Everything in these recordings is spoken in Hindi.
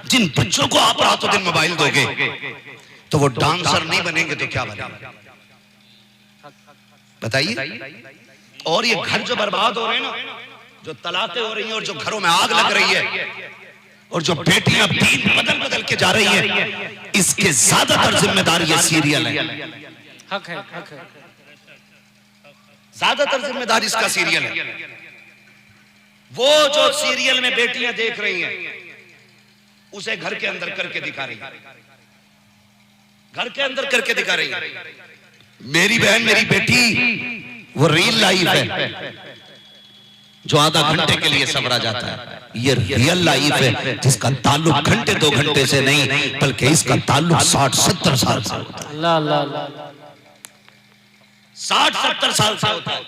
जिन बच्चों को आप रातों दिन मोबाइल दोगे तो वो डांसर नहीं बनेंगे तो क्या बनेंगे बताइए। और ये घर जो बर्बाद हो रहे हैं ना, जो तलाकें हो रही हैं और जो घरों में आग लग रही है और जो बेटियां दीन बदल बदल के जा रही हैं, इसके ज्यादातर जिम्मेदार ये सीरियल है। हक है, हक है। ज्यादातर जिम्मेदार इसका सीरियल है। वो जो सीरियल में बेटियां देख रही हैं उसे घर के अंदर करके दिखा रही है, घर के अंदर करके दिखा रही है। मेरी बहन मेरी बेटी वो रियल लाइफ है जो आधा घंटे के लिए संवरा जाता है। ये रियल लाइफ है जिसका ताल्लुक घंटे 2 घंटे से नहीं बल्कि इसका ताल्लुक 60-70 साल से होता है। 60-70 साल से होता है।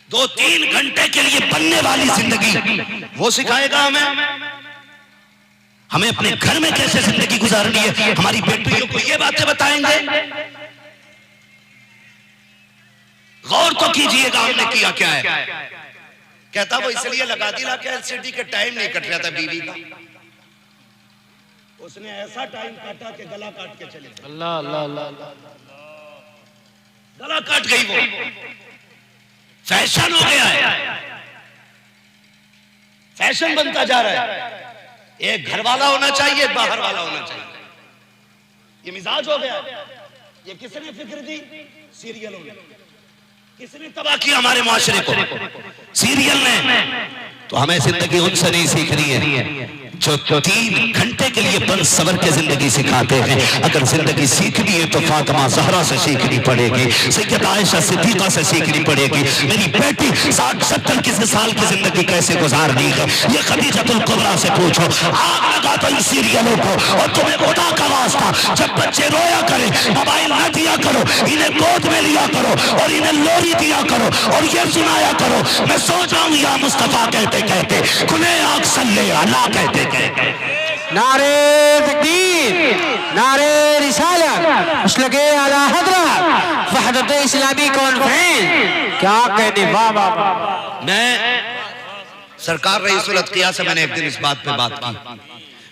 2-3 घंटे के लिए बनने वाली जिंदगी वो सिखाएगा हमें हमें अपने घर में कैसे जिंदगी गुजारनी है। हमारी बेटियों को ये बातें बताएंगे। गौर तो कीजिएगा हमने किया क्या है। कहता वो इसलिए लगा दिया कि एलसीडी के टाइम नहीं कट रहा था बीवी का, उसने ऐसा टाइम काटा कि गला काट के चले गए। अल्लाह अल्लाह अल्लाह, गला काट गई। वो फैशन हो गया है, फैशन बनता जा रहा है। एक घर वाला होना चाहिए, एक बाहर वाला होना चाहिए। ये मिजाज हो गया। ये किसने फिक्र दी? सीरियलों ने। किसने तबाह किया हमारे मुआशरे को? सीरियल ने। तो हमें जिंदगी उनसे नहीं सीखनी है जो 3 घंटे के लिए बन सवर के जिंदगी सिखाते हैं। अगर जिंदगी सीखनी है तो फातिमा ज़हरा से सीखनी पड़ेगी, सैयदा आयशा सिद्दीक़ा से सीखनी पड़ेगी। मेरी बेटी 60-70 साल की जिंदगी कैसे गुजारनी है ये खदीजतुल कुबरा से पूछो। आग लगा दो इन सीरियलों को। और तुम्हें खुदा का वास्ता, जब बच्चे रोया करें मोबाइल न दिया करो, इन्हें गोद में लिया करो और इन्हें लोरी दिया करो और ये सुनाया करो। मैं सो जाऊं या मुस्तफा कहते कहते, खुले आग सल्ले अला कहते कहते। नारे तकबीर, नारे रिसालत, मसलके आला हज़रत, वहदत इस्लामी कॉन्फ्रेंस। क्या कहने, वाह वाह वाह। मैं सरकार रईसुल अत्किया से मैंने एक दिन इस बात पे बात की।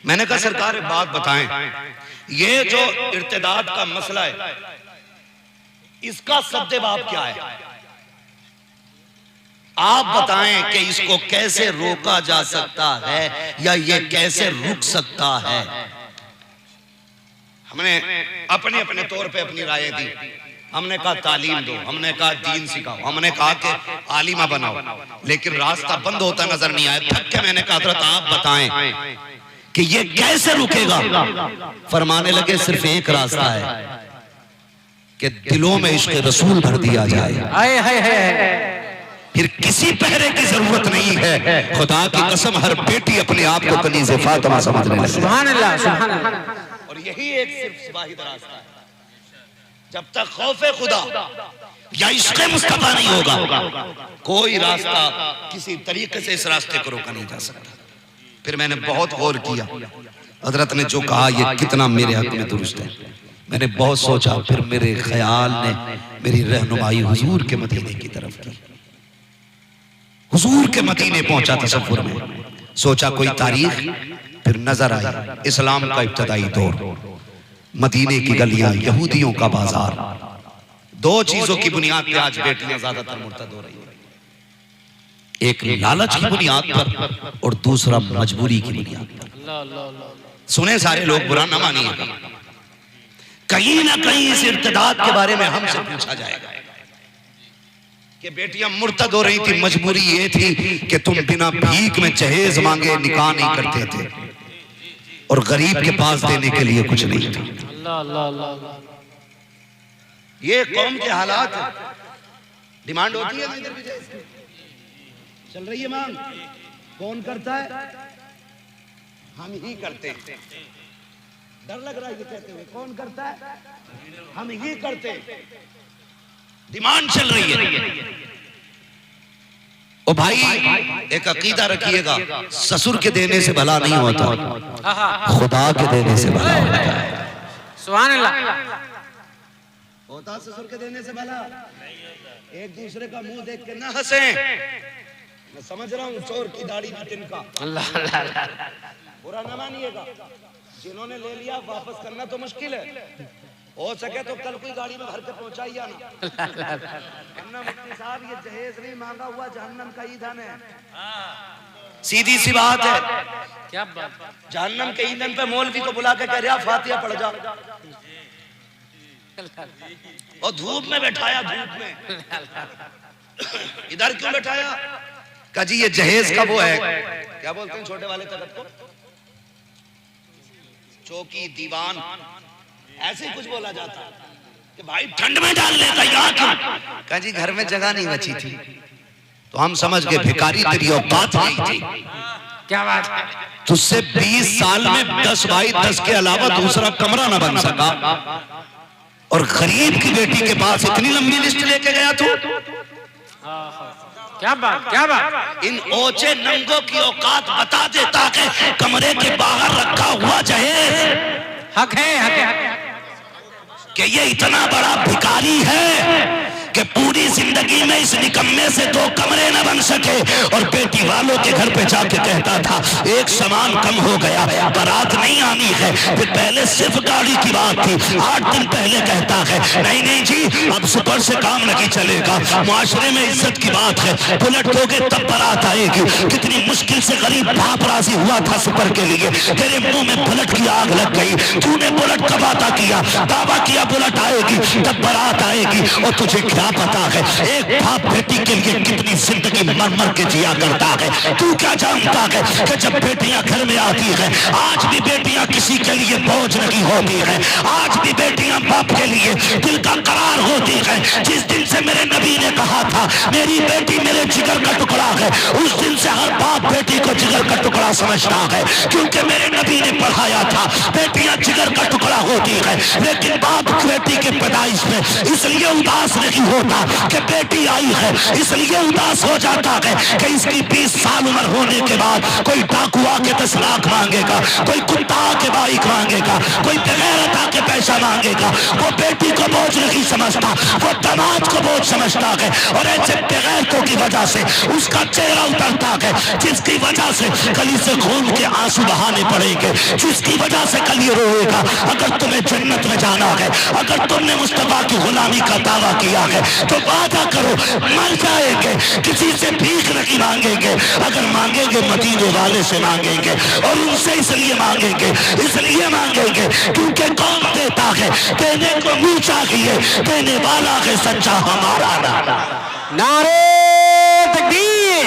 मैंने कहा सरकार एक बात बताएं, ये जो इर्तिदाद का मसला है इसका सद्देबाब क्या है? आप बताएं कि इसको कैसे रोका जा सकता है या ये कैसे रुक सकता है। हमने अपने अपने तौर पे अपनी राय दी। हमने कहा तालीम दो, हमने कहा दीन सिखाओ, हमने कहा कि आलिमा बनाओ, लेकिन रास्ता बंद होता नजर नहीं आया। थक के मैंने कहा हज़रत आप बताएं कि ये कैसे रुकेगा। फरमाने लगे सिर्फ एक रास्ता है कि दिलों में इश्क रसूल भर दिया जाए। फिर किसी पहरे की जरूरत नहीं है। खुदा की कसम हर बेटी अपने आप को कनीज़े फातिमा समझने लगे। सुभान अल्लाह, सुभान अल्लाह। और यही एक सिर्फ वाहिद रास्ता है। जब तक खौफे खुदा या इश्क़े मुस्तफा नहीं होगा कोई रास्ता किसी तरीके से इस रास्ते को रोका नहीं जा सकता। फिर मैंने बहुत गौर किया, हजरत ने जो कहा ये कितना मेरे हक में दुरुस्त है। मैंने बहुत सोचा, फिर मेरे ख्याल ने मेरी रहनुमाई हुजूर के मदीने की तरफ की। हुजूर के मदीने पहुंचा तसव्वुर में, सोचा कोई तारीख, फिर नजर आई इस्लाम का इब्तदाई दौर, मदीने की गलियां, यहूदियों का बाजार। 2 चीजों की बुनियाद पे आज बेटियां ज्यादातर मुर्तद हो रही हैं। एक लालच की बुनियाद पर और दूसरा मजबूरी की बुनियाद पर। सुने सारे लोग, बुरा ना मानिएगा। कहीं ना कहीं इस इर्तिदाद के बारे में हमसे पूछा जाएगा कि बेटियां मुर्तद हो रही थी, मजबूरी ये थी कि तुम बिना भीख में जहेज मांगे निकाह नहीं करते थे और गरीब के पास देने के लिए कुछ नहीं था। ये कौम के हालात है। डिमांड होती है इधर भी चल रही है मांग। कौन करता है? हम ही करते हैं। डर लग रहा है ये कहते हुए, कौन करता है? हम ही करते हैं। डिमांड चल रही है। ओ भाई एक अकीदा रखिएगा, ससुर के देने से भला नहीं होता, खुदा के देने से भला होता है। सुभान अल्लाह। होता ससुर के देने से भला। एक दूसरे का मुंह देख के ना हंसें। मैं समझ रहा हूँ चोर की दाढ़ी में तिनका। अल्लाह अल्लाह। बुरा ना मानिएगा, जिन्होंने ले लिया वापस करना तो मुश्किल है, हो सके तो कल कोई गाड़ी में भर के पहुंचाई आना। वरना मुफ्ती साहब ये जहेज नहीं मांगा हुआ जहन्नम का ईंधन है, सीधी सी बात है। क्या बात, जहन्नम के ईंधन पे मौलवी को बुला के कह रहा फातिहा पढ़ जा, और धूप में बैठाया, धूप में इधर क्यों बैठाया? कहा जी ये जहेज का वो है, क्या बोलते हैं छोटे वाले तख्त को, चौकी दीवान, ऐसे कुछ बोला जाता है कि भाई ठंड में डाल लेता यहाँ क्यों? कहा जी घर में जगह नहीं बची थी, तो हम समझ गए भिखारी तेरी औकात नहीं थी। क्या बात है, तुझसे 20 साल में 10 बाई 10 के अलावा दूसरा कमरा ना बन सका, और गरीब की बेटी के पास इतनी लंबी लिस्ट लेके गया तू। क्या बात, क्या बात, इन ओचे नंगों की औकात बता देता कि कमरे के बाहर रखा हुआ जहेज हक है, हक है, कि ये इतना बड़ा भिखारी है कि पूरी जिंदगी में इस निकम्मे से 2 कमरे न बन सके, और बेटी वालों के घर पे जाके कहता था एक सामान कम हो गया, बारात नहीं आनी है। फिर पहले सिर्फ गाड़ी की बात थी, 8 दिन पहले कहता है नहीं नहीं जी अब सुपर से काम नहीं चलेगा, मुआशरे में इज्जत की बात है, बुलेट दोगे तब बारात आएगी। कितनी मुश्किल से गरीब बाप राजी हुआ था सुपर के लिए, तेरे मुंह में बुलेट की आग लग गई, तूने बुलेट का वादा किया, दावा किया बुलेट आएगी तब बारात आएगी, और तुझे क्या पता है एक बाप बेटी के लिए कितनी जिंदगी मर मर के जिया करता है। तू क्या जानता है कि जब बेटियां घर में आती हैं, आज भी बेटियां किसी के लिए बोझ नहीं होती हैं, आज भी बेटियां बाप के लिए दिल का करार होती हैं। जिस दिन से मेरे नबी ने कहा था मेरी बेटी मेरे जिगर का टुकड़ा है, उस दिन से हर बाप बेटी को जिगर का टुकड़ा समझता है, क्योंकि मेरे नबी ने पढ़ाया था बेटियां जिगर का टुकड़ा होती है। लेकिन बाप बेटी के पैदाइश में इसलिए उदास नहीं होता कि बेटी आई है, इसलिए उदास हो जाता है कि इसकी 20 साल उम्र होने के बाद कोई डाकू आके 10 लाख मांगेगा, कोई कुत्ता आके बाइक मांगेगा, कोई बेगैरत आके पैसा मांगेगा। वो बेटी को बोझ नहीं समझता, वो दामाद को बोझ समझता है, और ऐसे बेगैरतों की वजह से उसका चेहरा उतरता है, जिसकी वजह से कली से खून के आंसू बहाने पड़ेंगे, जिसकी वजह से कल ये रोएगा। अगर तुम्हें जन्नत में जाना है, अगर तुमने मुस्तफा की गुलामी का दावा किया है, तो वादा करो मर जाएंगे, किसी से भीख नहीं मांगेंगे, अगर मांगेंगे मदीने वाले से मांगेंगे, और उनसे इसलिए मांगेंगे क्योंकि कौन देता है, देने को मुंह चाहिए, देने वाला है सच्चा हमारा नारा। नारे तकबीर,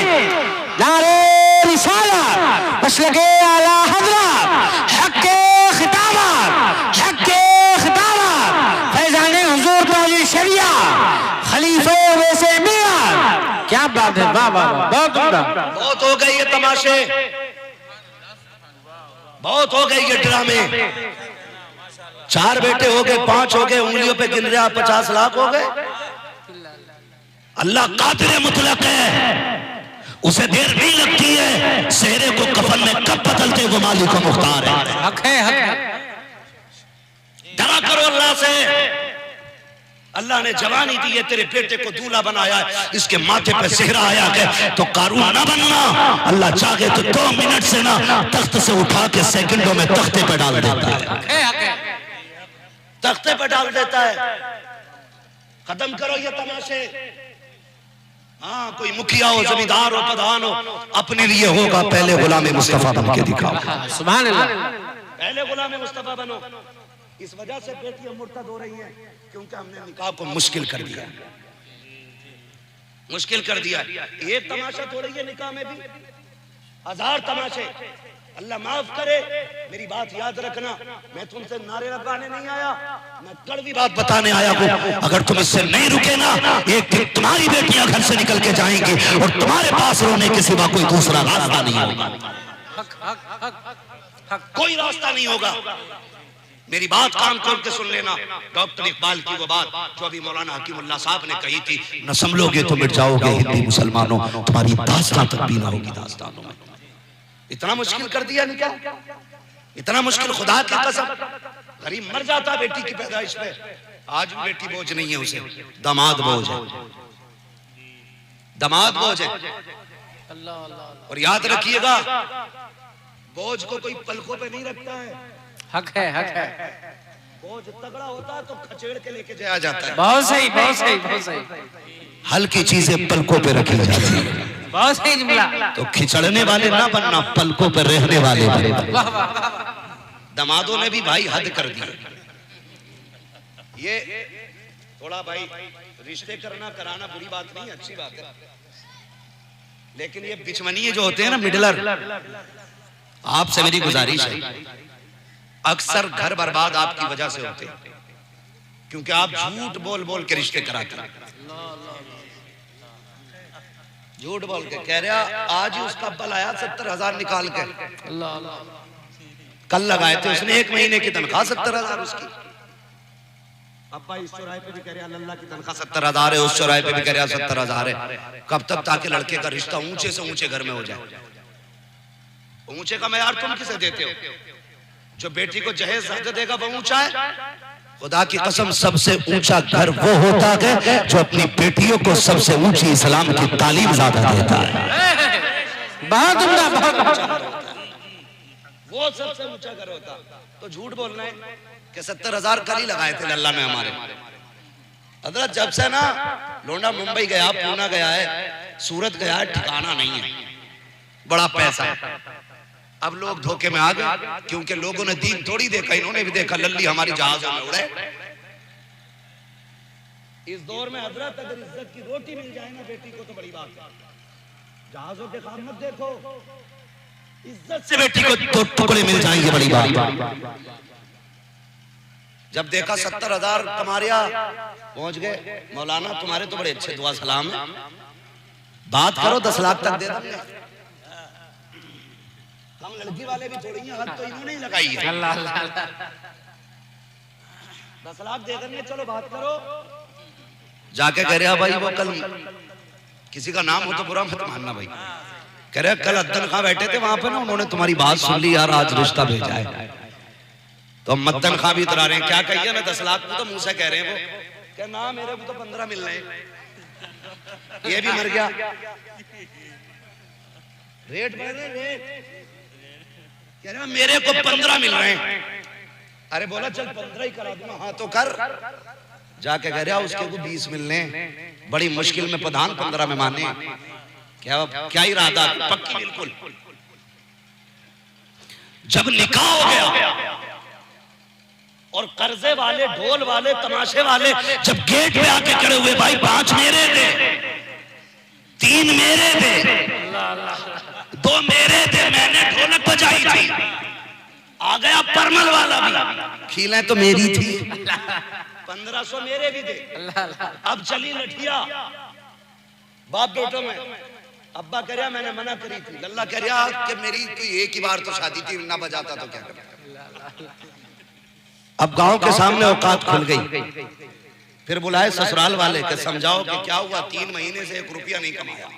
नारे रिसालत, मसलके आला हज़रत, हक के खिताबत, हक के खिताबत, फैज़ाने हुज़ूर ताजुल शरिया, खलीफे वैसे मियां। क्या बात है, वाह वाह, बहुत उम्दा। बहुत हो गए ये तमाशे, बहुत हो गए ये ड्रामे। 4 बेटे हो गए, 5 हो गए, उंगलियों पे गिन रहे 50 लाख हो गए। अल्लाह कादिर मुतलक है, उसे देर नहीं लगती है, सेहरे को कफन में कब बदलते वो मालिक को मुख्तार है। हक है, हक है। डरा करो अल्लाह से। अल्लाह ने जवानी दी है, तेरे बेटे को दूल्हा बनाया है, इसके माथे पे सेहरा आया है, तो कारून ना बनना। अल्लाह चाहे तो 2 मिनट से ना तख्त से उठा के सेकंडों में तख्ते पे डाल देता है, तख्ते पे डाल देता है। खत्म करो ये तमाशे। हाँ कोई मुखिया हो, जमींदार हो, प्रधान हो, अपने लिए होगा, पहले गुलाम मुस्तफा बन के दिखाओ। सुभान अल्लाह, पहले गुलाम मुस्तफा बनो। इस वजह से बेटियां मुर्तद हो रही हैं क्योंकि हमने निकाह को मुश्किल कर दिया, मुश्किल कर दिया। एक तमाशा थोड़ी है, निकाह में भी 1000 तमाशे। अल्लाह माफ करे, मेरी बात याद रखना, मैं तुमसे नारे लगाने नहीं आया, मैं कड़वी बात बताने आया हूँ। अगर तुम इससे नहीं रुके ना, एक दिन तुम्हारी बेटियां घर से निकल के जाएंगी और तुम्हारे पास रोने के सिवा कोई दूसरा रास्ता नहीं होगा, कोई रास्ता नहीं होगा। मेरी बात कान खोल के सुन लेना। डॉक्टर इकबाल की वो बात जो अभी मौलाना हकीमुल्लाह साहब ने कही थी, न संभलोगे तो मिट जाओगे हिंदी मुसलमानों, तुम्हारी दास्तां तक भी ना होगी दास्तानों में। इतना मुश्किल कर दिया निकाह, इतना मुश्किल, खुदा की कसम। गरीब मर जाता बेटी की पैदाइश पे, आज भी बेटी बोझ नहीं है उसे, दामाद बोझ है, दामाद बोझ है। और याद रखिएगा बोझ को कोई पलकों पे नहीं रखता है, हक है, हक है। बोझ तगड़ा होता है तो खचेड़ के लेके जाया जाता है। बहुत सही, बहुत सही, बहुत सही, हल्की चीजें पलकों पे रखी जाती है। बहुत सही जुमला। तो खिचड़ने वाले ना बनना, पलकों पे रहने वाले बने। वाह वाह वाह। दमादों ने भी भाई हद कर दी। ये थोड़ा भाई रिश्ते करना कराना बुरी बात नहीं, अच्छी बात है, लेकिन ये बिचमनिए जो होते हैं ना, मिडलर, आपसे मेरी गुजारिश है, अक्सर घर बर्बाद आपकी वजह से होते हैं, क्योंकि आप झूठ बोल बोल के रिश्ते कराते हैं। झूठ बोल के कह रहा आज ही उसका बल आया 70,000 निकाल के, कल लगाए थे उसने 1 महीने की तनख्वाह 70,000 उसकी। अब्बा इस चौराहे पे भी कह रहा लल्ला की तनख्वाह 70,000 है, उस चौराहे पे भी कह रहा 70,000 है। कब तक? ताकि लड़के का रिश्ता ऊंचे से ऊंचे घर में हो जाए। ऊंचे का मयार तुम किसे देते हो? जो बेटी को जहेज ज्यादा देगा वो ऊंचा है? खुदा की कसम सबसे ऊंचा घर वो होता है जो अपनी बेटियों को सबसे ऊंची इस्लाम की तालीम ज्यादा देता है। बहुत उम्दा, बहुत वो सबसे ऊंचा घर होता। तो झूठ बोलना है कि 70,000 कल ही लगाए थे लल्ला में हमारे। हजरत जब से ना लोंडा मुंबई गया, पूना गया है, सूरत गया है, ठिकाना नहीं है, बड़ा पैसा है। अब लोग धोखे में आ गए, क्योंकि लोगों ने दीन थोड़ी देखा, इन्होंने भी देखा लल्ली हमारी जहाजों में उड़े। इस दौर में हजरत अगर इज्जत की रोटी मिल जाए ना बेटी को तो बड़ी बात है। जहाजों के काम मत देखो, इज्जत से बेटी को दो टुकड़े मिल जाएंगे, बड़ी बात। जब देखा 70,000 कमा रिया, पहुंच गए, मौलाना तुम्हारे तो बड़े अच्छे दुआ सलाम है, बात करो 10 लाख तक दे देंगे। हम लड़की वाले भी थोड़ी हैं, हद तो इन्होंने ही लगाई है। 10 लाख दे देंगे, चलो बात करो। जाके कह रहा भाई वो कल किसी का नाम हो तो बुरा मत मानना भाई, कह रहे कल अद्दन खां बैठे थे वहां पे ना, उन्होंने तुम्हारी बात सुन ली यार, आज रिश्ता भेजा है। तो मद्दन खां भी इतरा रहे हैं, क्या कहिए ना 10 लाख को तो मुंह से कह रहे हैं वो, क्या ना मेरे को तो 15 मिल रहे हैं, ये भी मर गया। रेट बढ़ रहे, रेट कह रहे मेरे को 15 मिल रहे हैं। अरे बोला चल 15 ही करा दूंगा, हाँ तो कर। जाके कह रहा उसके को 20 मिलने, बड़ी मुश्किल में प्रधान 15 में माने। क्या इरादा? पक्की बिल्कुल। जब निकाह हो गया और कर्जे वाले, ढोल वाले, तमाशे वाले जब गेट पे आके खड़े हुए, भाई 5 मेरे थे, 3 मेरे थे, 2 मेरे थे, मैंने ढोलक बजाई थी, आ गया परमल वाला भी, खीलें तो मेरी थी, 1500 मेरे भी थे। अब चली लठिया बाप बेटों में। अब्बा कह रहा मैंने मना करी थी, लल्ला कह रहा कि मेरी कोई एक ही बार तो शादी थी, ना बजाता तो क्या करता। अब गांव के सामने औकात खुल गई, फिर बुलाए ससुराल वाले के समझाओ कि क्या हुआ, 3 महीने से 1 रुपया नहीं कमाया।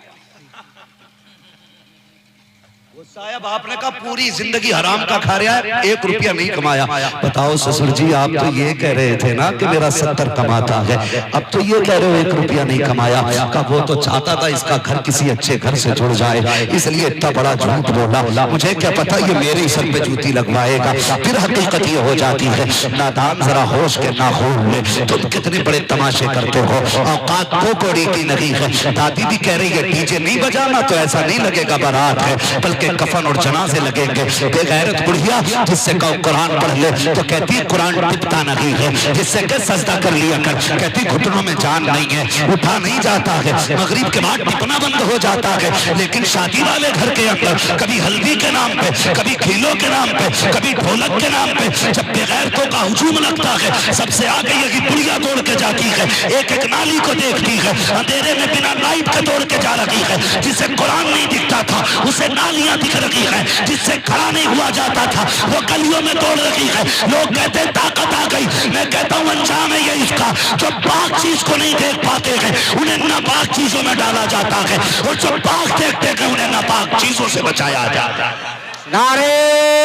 वो साहब आपने कहा पूरी जिंदगी हराम का खा रहा है, 1 रुपया नहीं कमाया। बताओ ससुर जी आप तो ये कह रहे थे ना कि मेरा 70 कमाता है, अब तो ये कह रहे हो 1 रुपया नहीं कमाया। का वो तो चाहता था इसका घर किसी अच्छे घर से जुड़ जाए, इसलिए इतना बड़ा झूठ बोला। मुझे क्या पता ये मेरे ही सर पे जूती लगवाएगा। फिर हकीकत ये हो जाती है, नादान जरा होश के ना हो ले, तुम कितने बड़े तमाशे करते हो, औकात को कोड़ी की नहीं है। दादी भी कह रही है डीजे नहीं बजाना तो ऐसा नहीं लगेगा बारात है, बल्कि कफन और जनाजे लगेंगे। बेगैरत बुढ़िया जिससे कहो कुरान पढ़ ले तो कहती कुरान टिपता नहीं है, जिससे कह सजदा कर लिया कर, कहती घुटनों में जान नहीं है, उठा नहीं जाता है, मगरिब के बाद टिपना बंद हो जाता है। लेकिन शादी वाले घर के अंदर कभी हल्दी के नाम पे, कभी खीलों के नाम पे, कभी ढोलक के नाम पे जब बेगैरतों का हुजूम लगता है, सबसे आगे यही बुढ़िया दौड़ के जाती है, एक एक नाली को देखती है, अंधेरे में बिना लाइट के दौड़ के जा रही है। जिसे कुरान नहीं दिखता था उसे नालियां दिख रही है, जिससे खड़ा नहीं हुआ जाता था वो गलियों में दौड़ रही है। लोग कहते हैं ताकत आ गई, मैं कहता हूं अंजाम है ये इसका। जो पाक चीज को नहीं देख पाते हैं उन्हें नापाक चीजों में डाला जाता है, और जो पाक देखते हैं उन्हें नापाक चीजों से बचाया जाता है। नारे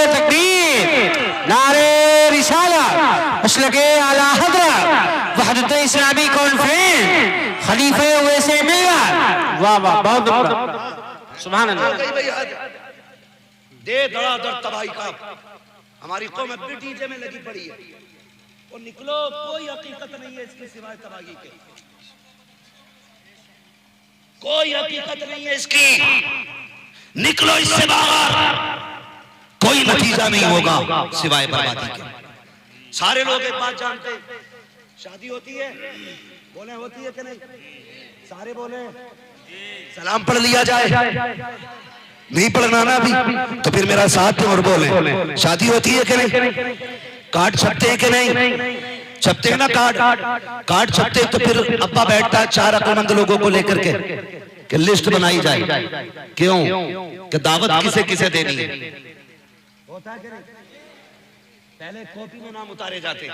तकबीर, नारे रिसालत, मसलके आला हज़रत, वहदत इस्लामी कॉन्फ्रेंस, खलीफे वैसे मिलत। वाह वाह, बहुत सुभान अल्लाह। दे धड़ाधड़ तबाही का। हमारी कौम अब भी डीजे में लगी पड़ी है। और निकलो, कोई हकीकत नहीं है इसकी सिवाय तबाही के, कोई हकीकत नहीं है इसकी। निकलो इससे बाहर, कोई नतीजा नहीं होगा सिवाय बर्बादी के। सारे लोग एक बात जानते हैं, शादी होती है, बोले होती है कि नहीं? सारे बोले सलाम पढ़ लिया जाए, नहीं पढ़ना ना अभी तो फिर मेरा साथ और बोले शादी होती है कि नहीं? कार्ड छपते हैं कि नहीं? छपते हैं ना कार्ड छपते तो फिर अब्बा बैठता है 4 अक्लमंद लोगों को लेकर के कि लिस्ट बनाई जाए। क्यों? कि दावत किसे किसे देनी है। होता है कि नहीं? पहले कॉपी में नाम उतारे जाते,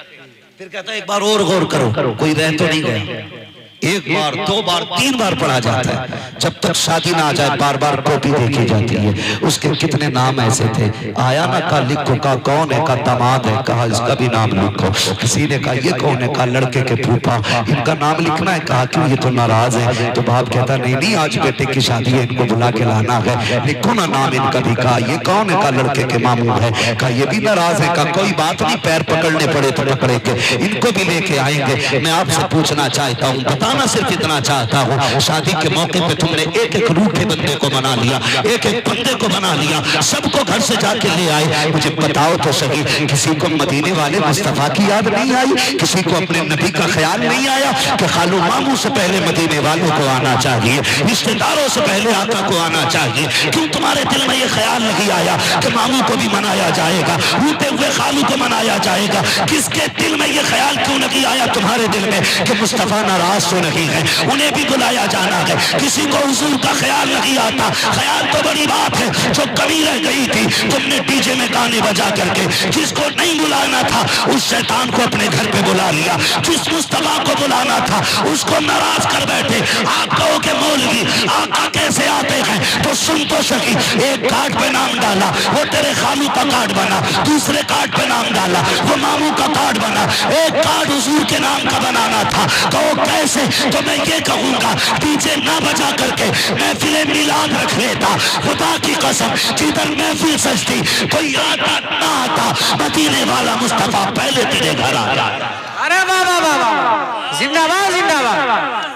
फिर कहता है एक बार और गौर करो, कोई रह तो नहीं गया। एक बार, 2 बार, 3 बार पढ़ा जाता है, जब तक शादी ना आ जाए बार बार कॉपी देखी जाती है। उसके कितने नाम ऐसे थे, आया ना का लिखो, का कौन है, का दामाद है, कहा इसका भी नाम लिखो। किसी ने कहा ये कौन है, कहा लड़के के फूफा, इनका नाम लिखना है। कहा क्यों, ये तो नाराज है। तो बाप कहता नहीं, आज बेटे की शादी है, इनको बुला के लाना है, लिखो ना नाम इनका भी। कहा ये कौन है, का लड़के के मामू है। कहा ये भी नाराज है। कहा कोई बात नहीं, पैर पकड़ने पड़े तो पकड़े के, इनको भी लेके आएंगे। मैं आपसे पूछना चाहता हूँ, बताना सिर्फ इतना चाहता हूँ, शादी के मौके पे तुमने एक एक रूठे बंदे को बना लिया, एक एक बंदे को बना लिया, सबको घर से जाके ले आए। मुझे बताओ तो सही, किसी को मदीने वाले मुस्तफा की याद नहीं आई? किसी को अपने नबी का ख्याल नहीं आया कि खालू मामू से पहले मदीने वालों को आना चाहिए, रिश्तेदारों से पहले आका को आना चाहिए? क्यों तुम्हारे दिल में ये ख्याल नहीं आया कि मामू को भी मनाया जाएगा, रूठे हुए खालू को मनाया जाएगा? किसके दिल में ये ख्याल क्यों नहीं आया तुम्हारे दिल में कि मुस्तफा नाराज तो नहीं है, उन्हें भी बुलाया जाना है? किसी को हुजूर का ख्याल नहीं आता। ख्याल तो बड़ी बात है, जो कभी रह गई थी तुमने डीजे में गाने बजा करके। जिसको नहीं बुलाना था उस शैतान को अपने घर पे बुला लिया, जिस मुस्तफा को बुलाना था उसको नाराज कर बैठे। आप कहो के मौलवी आका कैसे आते हैं तो सुन तो सकी, एक कार्ड पे नाम डाला, वो तेरे खालू का कार्ड बना, दूसरे कार्ड पे नाम डाला, वो मामू का कार्ड बना, एक कार्ड हुजूर के नाम का बनाना था। कहो कैसे? तो मैं ये कहूंगा, डीजे ना बजा करके महफिले मिलाद रख लेता। खुदा की कसम, जिधर महफिल सजती कोई आता ना आता, मदीने वाला मुस्तफा पहले तेरे घर आ जाता। अरे वाह वाह वाह वाह, जिंदाबाद जिंदाबाद,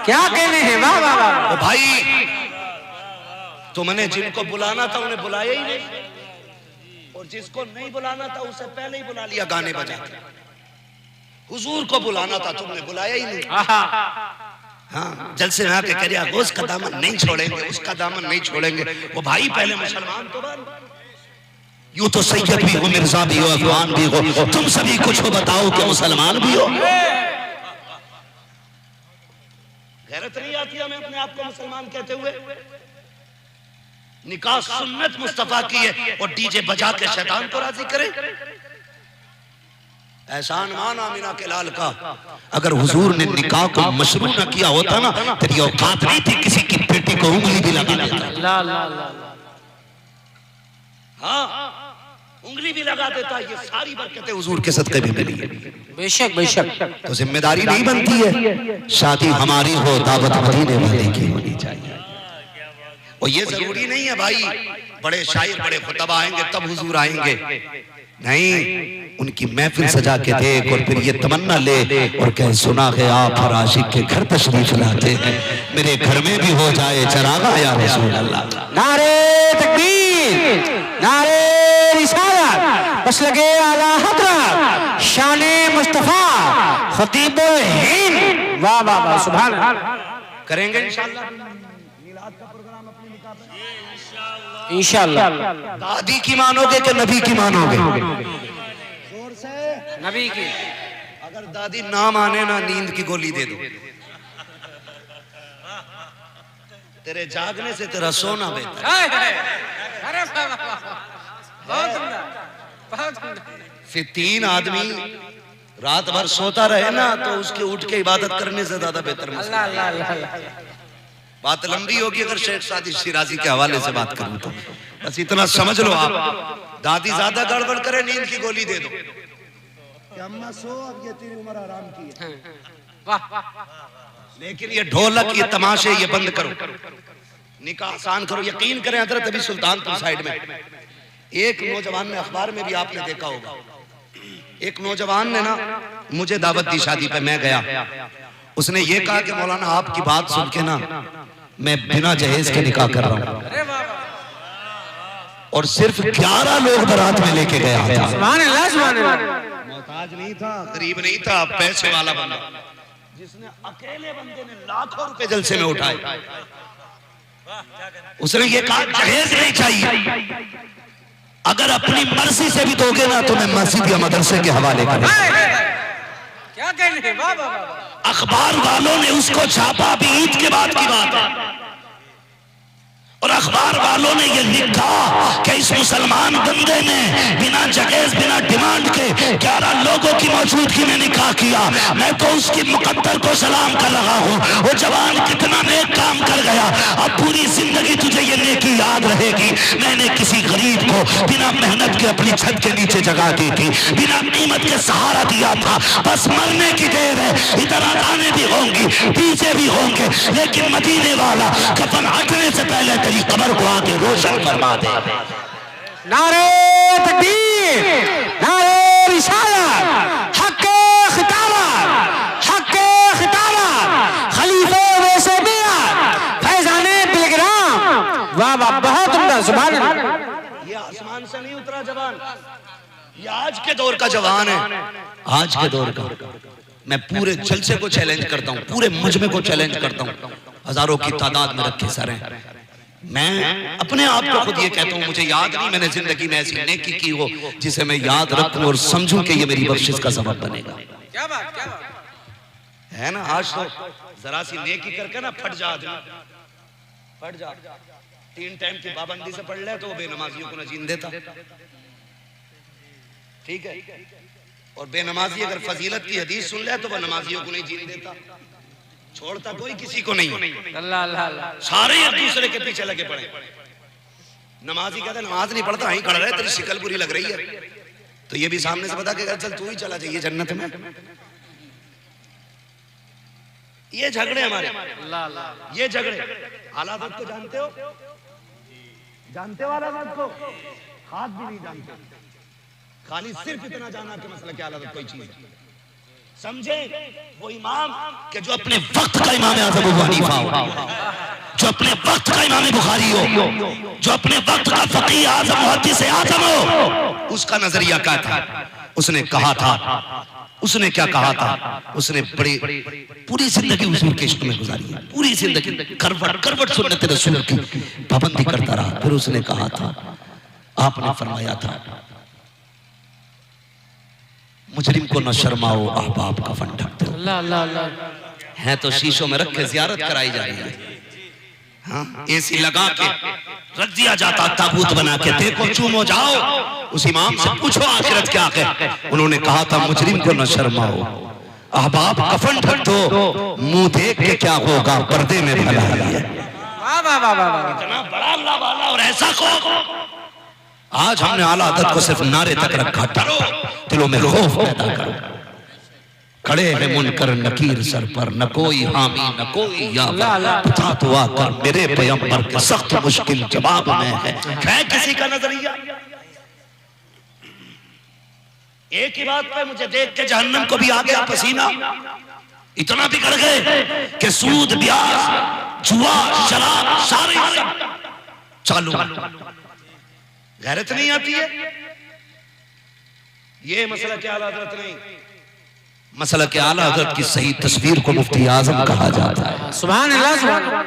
क्या कहने हैं, वाह वाह वाह। तो भाई तुमने जिनको बुलाना था उन्हें बुलाया ही नहीं, और जिसको नहीं बुलाना था उसे पहले ही बुला लिया गाने बजा के। हुजूर को बुलाना था, तुमने बुलाया ही नहीं। हाँ, जलसे में आके कह रहा उसका दामन नहीं छोड़ेंगे, उसका दामन नहीं छोड़ेंगे। वो भाई पहले मुसलमान तो बन। यूं तो सैयद भी हो, मिर्जा भी हो, अफगान भी हो, तुम सभी कुछ हो, बताओ कि मुसलमान भी हो। गैरत नहीं आती हमें अपने आप को मुसलमान कहते हुए? निकाह सुन्नत मुस्तफा की है और डीजे बजा के शैतान को राजी करे। एहसान मान आमिना के लाल का, अगर हुजूर ने निकाह को मशरू न किया होता ना, तेरी औकात नहीं थी किसी की बेटी को उंगली भी लगा देता। हाँ, उंगली भी लगा देता। ये सारी बरकतें हुजूर के सदके में मिली है। बेशक बेशक। तो जिम्मेदारी नहीं बनती है शादी हमारी हो, दावत मदीने वाले की होनी चाहिए। और ये जरूरी नहीं है भाई बड़े शायर बड़े खुतबा आएंगे तब हुजूर आएंगे, नहीं, उनकी महफिल सजा के देख और फिर ये तमन्ना ले और कह सुना है आप हर आशिक के घर तशरीफ लाते हैं, मेरे घर में भी हो जाए चरागा या रसूल अल्लाह। नारे तकबीर, नारे रिसालत, मसलके आला हज़रत, शाने मुस्तफा, खतीबुल हिंद। वाह वाह वाह, सुभान अल्लाह। करेंगे इंशाअल्लाह मिलाद का प्रोग्राम अपने निकाह पे इंशाअल्लाह। दादी की मानोगे कि नबी की मानोगे? जोर से नबी की। अगर दादी ना माने ना, नींद की गोली दे दो। तेरे जागने से तेरा सोना बेहतर। अरे बहुत फिर 3 आदमी रात भर सोता रहे ना तो उसके उठ के इबादत करने से ज्यादा बेहतर। बात लंबी होगी अगर शेख सादी शिराजी के हवाले से बात करूं तो बस इतना समझ लो आप, दादी ज्यादा गड़बड़ करे नींद की गोली दे दो कि अम्मा सो, अब ये तेरी उम्र आराम की है। लेकिन ये ढोलक, ये तमाशे, ये बंद करो, निकाह आसान करो। यकीन करें हजरत अभी सुल्तानपुर साइड में एक नौजवान ने, अखबार में भी आपने देखा होगा, एक नौजवान ने ना मुझे दावत दी शादी पे, मैं गया। उसने ये कहा कि मौलाना आपकी बात सुन के ना मैं बिना जहेज के निकाह कर रहा हूँ, और सिर्फ 11 लोग बारात में लेके गया था। सुभान अल्लाह, सुभान अल्लाह। मोहताज नहीं था, गरीब नहीं था, पैसे वाला बंदा, जिसने अकेले बंदे ने लाखों रुपए जलसे में उठाए। उसने ये कहा जहेज नहीं चाहिए, अगर अपनी मर्जी से भी दोगे ना तो मैं मस्जिद या मदरसे के हवाले करूंगा। क्या कहने, वाह वाह वाह। अखबार वालों ने उसको छापा, भी ईद के बाद की बात है, और अखबार वालों ने ये लिखा कि इस मुसलमान बंदे ने बिना जहेज, बिना डिमांड के 11 लोगों की मौजूदगी में निकाह किया। मैं तो उसकी मुकद्दर को सलाम कर रहा हूँ। वो जवान कितना नेक काम कर गया, अब पूरी जिंदगी तुझे ये नेकी याद रहेगी। मैंने किसी गरीब को बिना मेहनत के अपनी छत के नीचे जगह दी थी, बिना कीमत के सहारा दिया था। बस मरने की देर है, इधर आने भी होंगी, पीछे भी होंगे, लेकिन मदीने वाला कफन हटने से पहले तेरी कब्र को आके रोशन फरमा दे। नारे तकबीर, नारे रिसालत, हक़्क़े खिताबत, हक़्क़े खिताबत, खलीफे वैसे बियात, फैज़ाने बिलग्राम। वाह वाह, बहुत उम्दा, सुभान अल्लाह। ये आसमान से नहीं उतरा जवान, ये आज के दौर का जवान है, आज के दौर का। मैं पूरे जलसे को चैलेंज करता हूँ, पूरे मजमे को चैलेंज करता हूँ, हजारों की तादाद में रखे सर हैं। मैं अपने आप को खुद ये कहता हूँ, मुझे याद नहीं मैंने जिंदगी में ऐसी नेकी की हो जिसे मैं याद रखूं और समझूं कि ये मेरी बख्शिश का सबब बनेगा। क्या बात, क्या बात है ना। आज तो जरा सी नेकी करके ना फट जा, फट जा। 3 टाइम की पाबंदी से पढ़ ले तो वो बेनमाजियों को न जीन देता, ठीक है, और बेनमाजी अगर फजीलत की हदीस सुन ले तो वो नमाजियों को नहीं जीन देता, छोड़ता कोई किसी को नहीं। अल्लाह अल्लाह अल्लाह। सारे एक दूसरे के पीछे लगे पड़े। नमाजी कहता नमाज नहीं पढ़ता, यहीं खड़ा रहे, तेरी शिकल बुरी लग रही है, तो ये भी सामने से बता के चल तू ही चला जाइए जन्नत में। ये झगड़े हमारे, अल्लाह अल्लाह। ये झगड़े। आलादत को जानते हो, जानते हो आलादत को? हाथ भी नहीं जानते, खाली सिर्फ इतना जाना कि मसला क्या आलादत कोई चीज है। समझे वो इमाम के जो अपने वक्त का इमाम आज़म अबू हनीफा हो, जो अपने वक्त का इमाम बुखारी हो, जो अपने वक्त का फकीह आज़म मुहद्दिस आज़म हो, उसका नजरिया क्या था? उसने कहा था, उसने क्या कहा था? उसने बड़ी पूरी जिंदगी हुजूर के इश्क में गुजारी है, पूरी जिंदगी करवट करवट सुन्नत रसूल की पाबंदी करता रहा। फिर उसने कहा था, आपने फरमाया था, मुजरिम को न शर्माओ, अहबाब का फन ढक दो। अल्लाह अल्लाह अल्लाह। है तो शीशों में रख के जियारत कराई जा रही है, हाँ, एसी लगा के रख दिया जाता, ताबूत बना के, देखो चूमो जाओ, उस इमाम से पूछो आखिरत क्या है। उन्होंने कहा था, मुजरिम को न शर्माओ, अहबाब कफन ढक दो, मुंह देख के क्या होगा, पर्दे में भला है। वाह वाह वाह वाह। इतना बड़ा अल्लाह वाला और ऐसा खौफ। आज हमने आला आदत को सिर्फ नारे तक रखा, डरो, दिलों में खौफ पैदा करो। खड़े हैं मुनकर नकीर सर पर, न कोई हामी न कोई यावर, बता तो आकर मेरे पैगंबर के सख्त मुश्किल जवाब में है किसी का नजरिया। एक ही बात पे मुझे देख के जहन्नम को भी आ गया पसीना, इतना बिगड़ गए कि सूद, ब्याज, जुआ, शराब सारे चालू। गैरत नहीं आती है। ये मसला क्या आला हज़रत नहीं, मसला के आला हज़रत की सही तस्वीर को मुफ्ती आज़म कहा जाता है। सुभान अल्लाह, सुभान अल्लाह।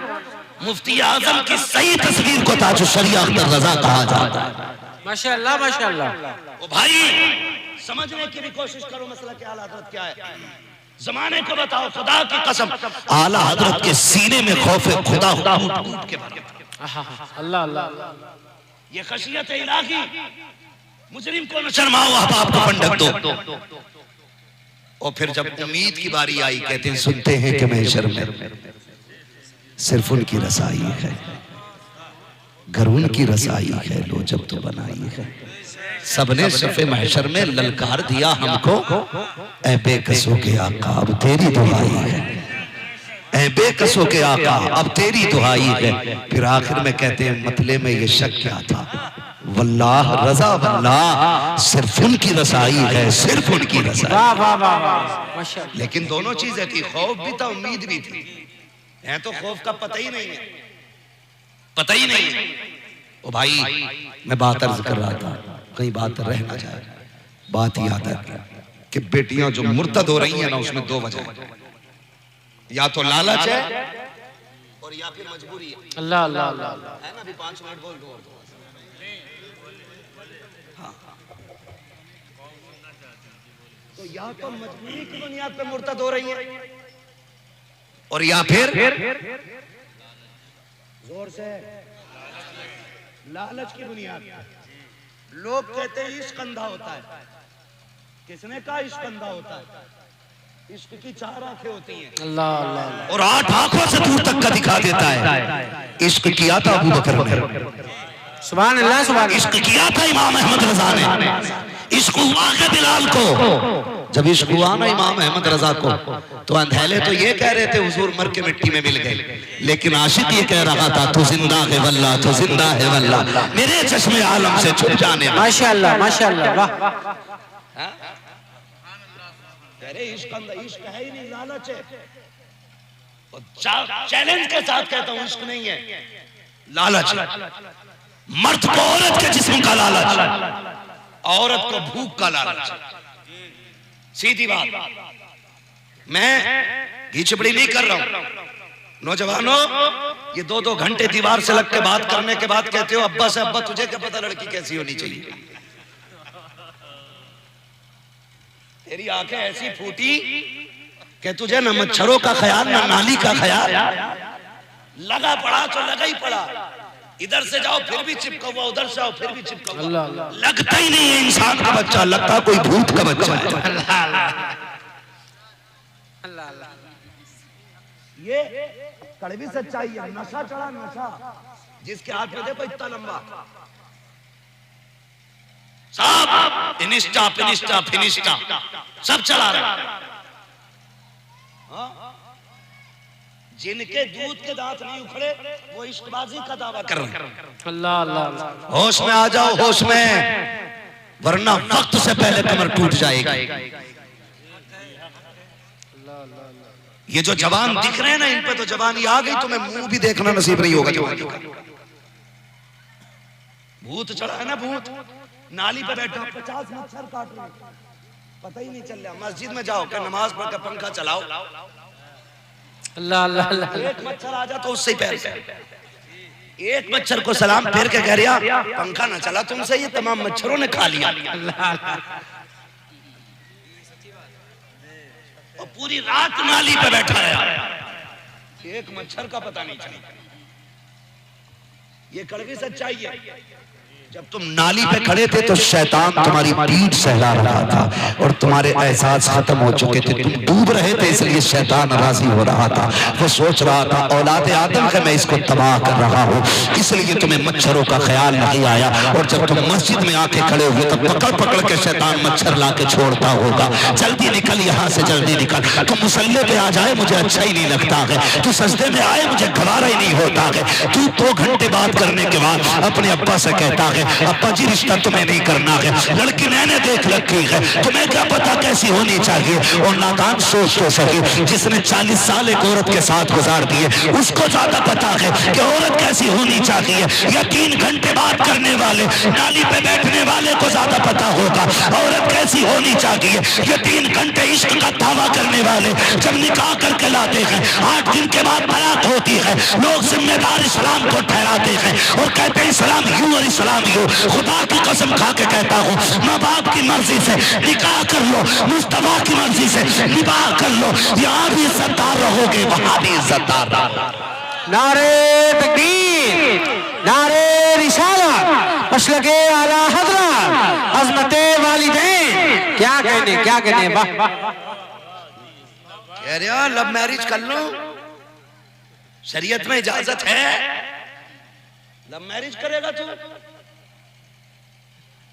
मुफ्ती आज़म की सही तस्वीर को ताजुल शरिया अख्तर रज़ा कहा जाता है। माशाअल्लाह माशाअल्लाह। ओ भाई, समझने की भी कोशिश करो मसला के आला हज़रत क्या है। जमाने को बताओ, खुदा की कसम, आला हज़रत के सीने में खौफ खुदा कूट के भरा। अल्लाह अल्लाह। ये खशियत इलाही, मुजरिम को न शर्माओ, अहबाब को फन ढक दो। और फिर जब उम्मीद की बारी आई, कहते हैं, सुनते हैं कि महशर में सिर्फ उनकी रसाई है, घर उनकी रसाई है, लो जब तो बनाई है। सबने सफ़े महशर में ललकार दिया हमको, ऐ बेकसों के आका अब तेरी दुहाई है, ऐ बेकसों के आका अब तेरी दुहाई है। फिर आखिर में कहते हैं, मतले में ये शक क्या था, वल्लाह रजा वल्लाह सिर्फ उनकी रसाई है, सिर्फ उनकी रसाई। वाह वाह वाह वाह माशाअल्लाह। लेकिन दोनों चीजें थी, खौफ भी था, उम्मीद भी थी। है तो खौफ का पता ही नहीं है, पता ही नहीं है। ओ भाई मैं बात अर्ज कर रहा था, कहीं बात रह ना जाए, बात याद है कि बेटियां जो मुर्तद हो रही हैं ना, उसमें दो वजह है, या तो लालच है और या फिर मजबूरी है। अल्लाह अल्लाह अल्लाह है ना, अभी 5 मिनट बोल दो। तो या तो मजबूरी की बुनियाद पे मुर्तद हो रही है और या फिर जोर से लालच की बुनियाद। लोग कहते हैं इश्क अंधा होता है। किसने कहा इश्क अंधा होता है? इश्क की 4 आंखें होती हैं अल्लाह अल्लाह और 8 आंखों से दूर तक का दिखा देता है। इश्क किया था अबू बकर ने, सुभान अल्लाह सुभान अल्लाह। इश्क किया था इमाम अहमद रजा ने, इश्क हुआ है बिलाल को। जब इश्क हुआ ना इमाम अहमद रजा को, तो अंधेले तो ये कह रहे थे हुजूर मर के मिट्टी में मिल गए, लेकिन आशिक ये कह रहा था तू जिंदा है वल्लाह, तू जिंदा है वल्लाह, मेरे चश्मे आलम से छुप जाने वाला। माशाअल्लाह माशाअल्लाह वाह। अरे इश्क है ही नहीं, लालच है। चैलेंज के साथ कहता हूं इश्क नहीं है, लालच। मर्द को औरत के जिस्म का लालच, औरत को भूख का लालच। सीधी बात। मैं घीचबड़ी नहीं कर रहा हूं। नौजवानों, ये 2-2 घंटे दीवार से लग के बात करने के बाद कहते हो अब्बा से, अब्बा तुझे क्या पता लड़की कैसी होनी चाहिए? तेरी आंखें ऐसी फूटी कि तुझे न मच्छरों का ख्याल न नाली का ख्याल। लगा पड़ा तो लगा ही पड़ा, इधर से जाओ फिर भी चिपका हुआ, उधर से आओ फिर भी चिपका हुआ। लगता ही नहीं है इंसान का बच्चा, लगता कोई भूत का बच्चा है। ये कड़वी सच्चाई है। नशा चढ़ा, नशा जिसके हाथ में देखो इतना लंबा, सब इनिस्टा फिनिस्टा फिनिस्टा सब चला रहा। जिनके दूध के दांत नहीं उखड़े वो इश्कबाजी का दावा कर रहे हैं। अल्लाह अल्लाह। होश में आ जाओ, होश में, वरना वक्त से पहले कमर टूट जाएगी। ये जो जवान दिख रहे हैं ना, इन पे तो जवानी आ गई, तुम्हें मुंह भी देखना नसीब नहीं होगा जवानी का। भूत चढ़ा है ना, भूत नाली पे बैठा 50 मच्छर काट रहे, पता ही नहीं चल रहा। मस्जिद में जाओ क्या नमाज पढ़ कर पंखा चलाओ, अल्लाह अल्लाह अल्लाह। एक मच्छर आ जाता तो उससे ही पैर से एक मच्छर को सलाम फेर के कह रिया पंखा ना चला तुमसे, ये तमाम मच्छरों ने खा लिया। और पूरी रात नाली पे बैठा है, एक मच्छर का पता नहीं चला। ये कड़वी सच्चाई है। जब तुम नाली पे खड़े थे तो शैतान तुम्हारी पीठ सहला रहा था और तुम्हारे एहसास खत्म हो चुके थे, तुम डूब रहे थे, इसलिए शैतान राजी हो रहा था। वो सोच रहा था औलाद आदम का मैं इसको तबाह कर रहा हूँ, इसलिए तुम्हें मच्छरों का ख्याल नहीं आया। और जब तुम मस्जिद में आके खड़े हुए तो पकड़ पकड़ के शैतान मच्छर ला के छोड़ता होगा, जल्दी निकल यहाँ से, जल्दी निकल। तू मुसल्ले पे आ जाए मुझे अच्छा ही नहीं लगता है, तू सजदे में आए मुझे गवारा ही नहीं होता है। तू 2 घंटे बात करने के बाद अपने अब्बा से कहता है अब्बा जी रिश्ता तुम्हें नहीं करना है, लड़की मैंने देख रखी है, तुम्हें क्या पता कैसी होनी चाहिए। और नादान सोच तो सके, जिसने 40 साल एक औरत के साथ गुजार दिए उसको ज्यादा पता है कि औरत कैसी होनी चाहिए। या 3 घंटे बात करने वाले नाली पे बैठने वाले को ज्यादा पता होगा औरत कैसी होनी चाहिए। ये 3 घंटे इश्क का दावा करने वाले जब निकाह करके लाते हैं, 8 दिन के बाद बारात होती है, लोग जिम्मेदार इस्लाम को ठहराते हैं और कहते हैं इस्लाम यूं और इस्लाम यूं। खुदा की कसम खा के कहता हूँ, माँ बाप की मर्जी से निकाह कर लो, मुस्तफा की मर्जी से निकाह कर लो, यहाँ भी इज्जतदार रहोगे वहां भी इज्जतदार रहोगे। नारे तकबीर, नारे रिसालत, मसलके आला हज़रत, अज़मते वालिदैन। क्या कहने वाह। कह रहे हो लव मैरिज कर लो, शरीयत में इजाजत है। लव मैरिज करेगा तू,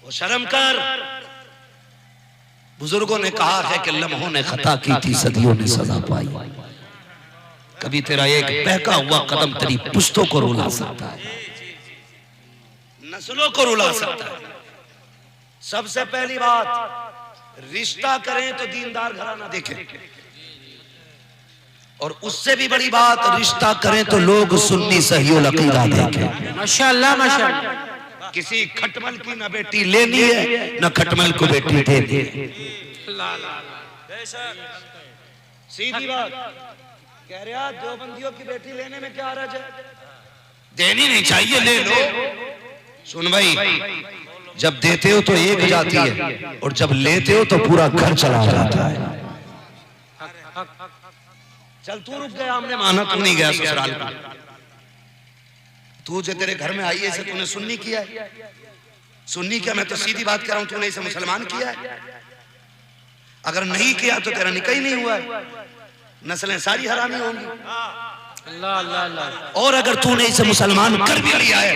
वो शर्म कर। बुजुर्गों ने कहा है कि लम्हों ने खता की थी, सदियों ने सजा पाई। कभी तेरा एक बहका हुआ कदम तेरी पुश्तों को रुला सकता है। नस्लों को रुला सकता है। सबसे पहली बात, रिश्ता करें तो दीनदार घराना देखें, और उससे भी बड़ी बात, रिश्ता करें तो लोग सुन्नी सही अकीदा देखें। माशाअल्लाह माशाअल्लाह। किसी खटमल की ना बेटी लेनी है ना खटमल को बेटी देनी है। सीधी बात कह रहे हैं, देवबंदियों की बेटी लेने में क्या हर्ज है? देनी नहीं चाहिए, ले लो। सुन भाई, जब देते हो तो एक जाती है और जब लेते हो तो पूरा घर चला जाता है। चल तू रुक गया, हमने माना, तू नहीं गया ससुराल का। तू जो तेरे घर में आई है इसे तूने सुन्नी किया है? सुन्नी क्या, मैं तो सीधी बात कर रहा हूं, तूने इसे मुसलमान किया है? अगर नहीं किया तो तेरा निकाह ही नहीं हुआ है, नस्लें सारी हरामी होंगी। अल्लाह अल्लाह अल्लाह। और अगर तूने इसे मुसलमान कर भी लिया है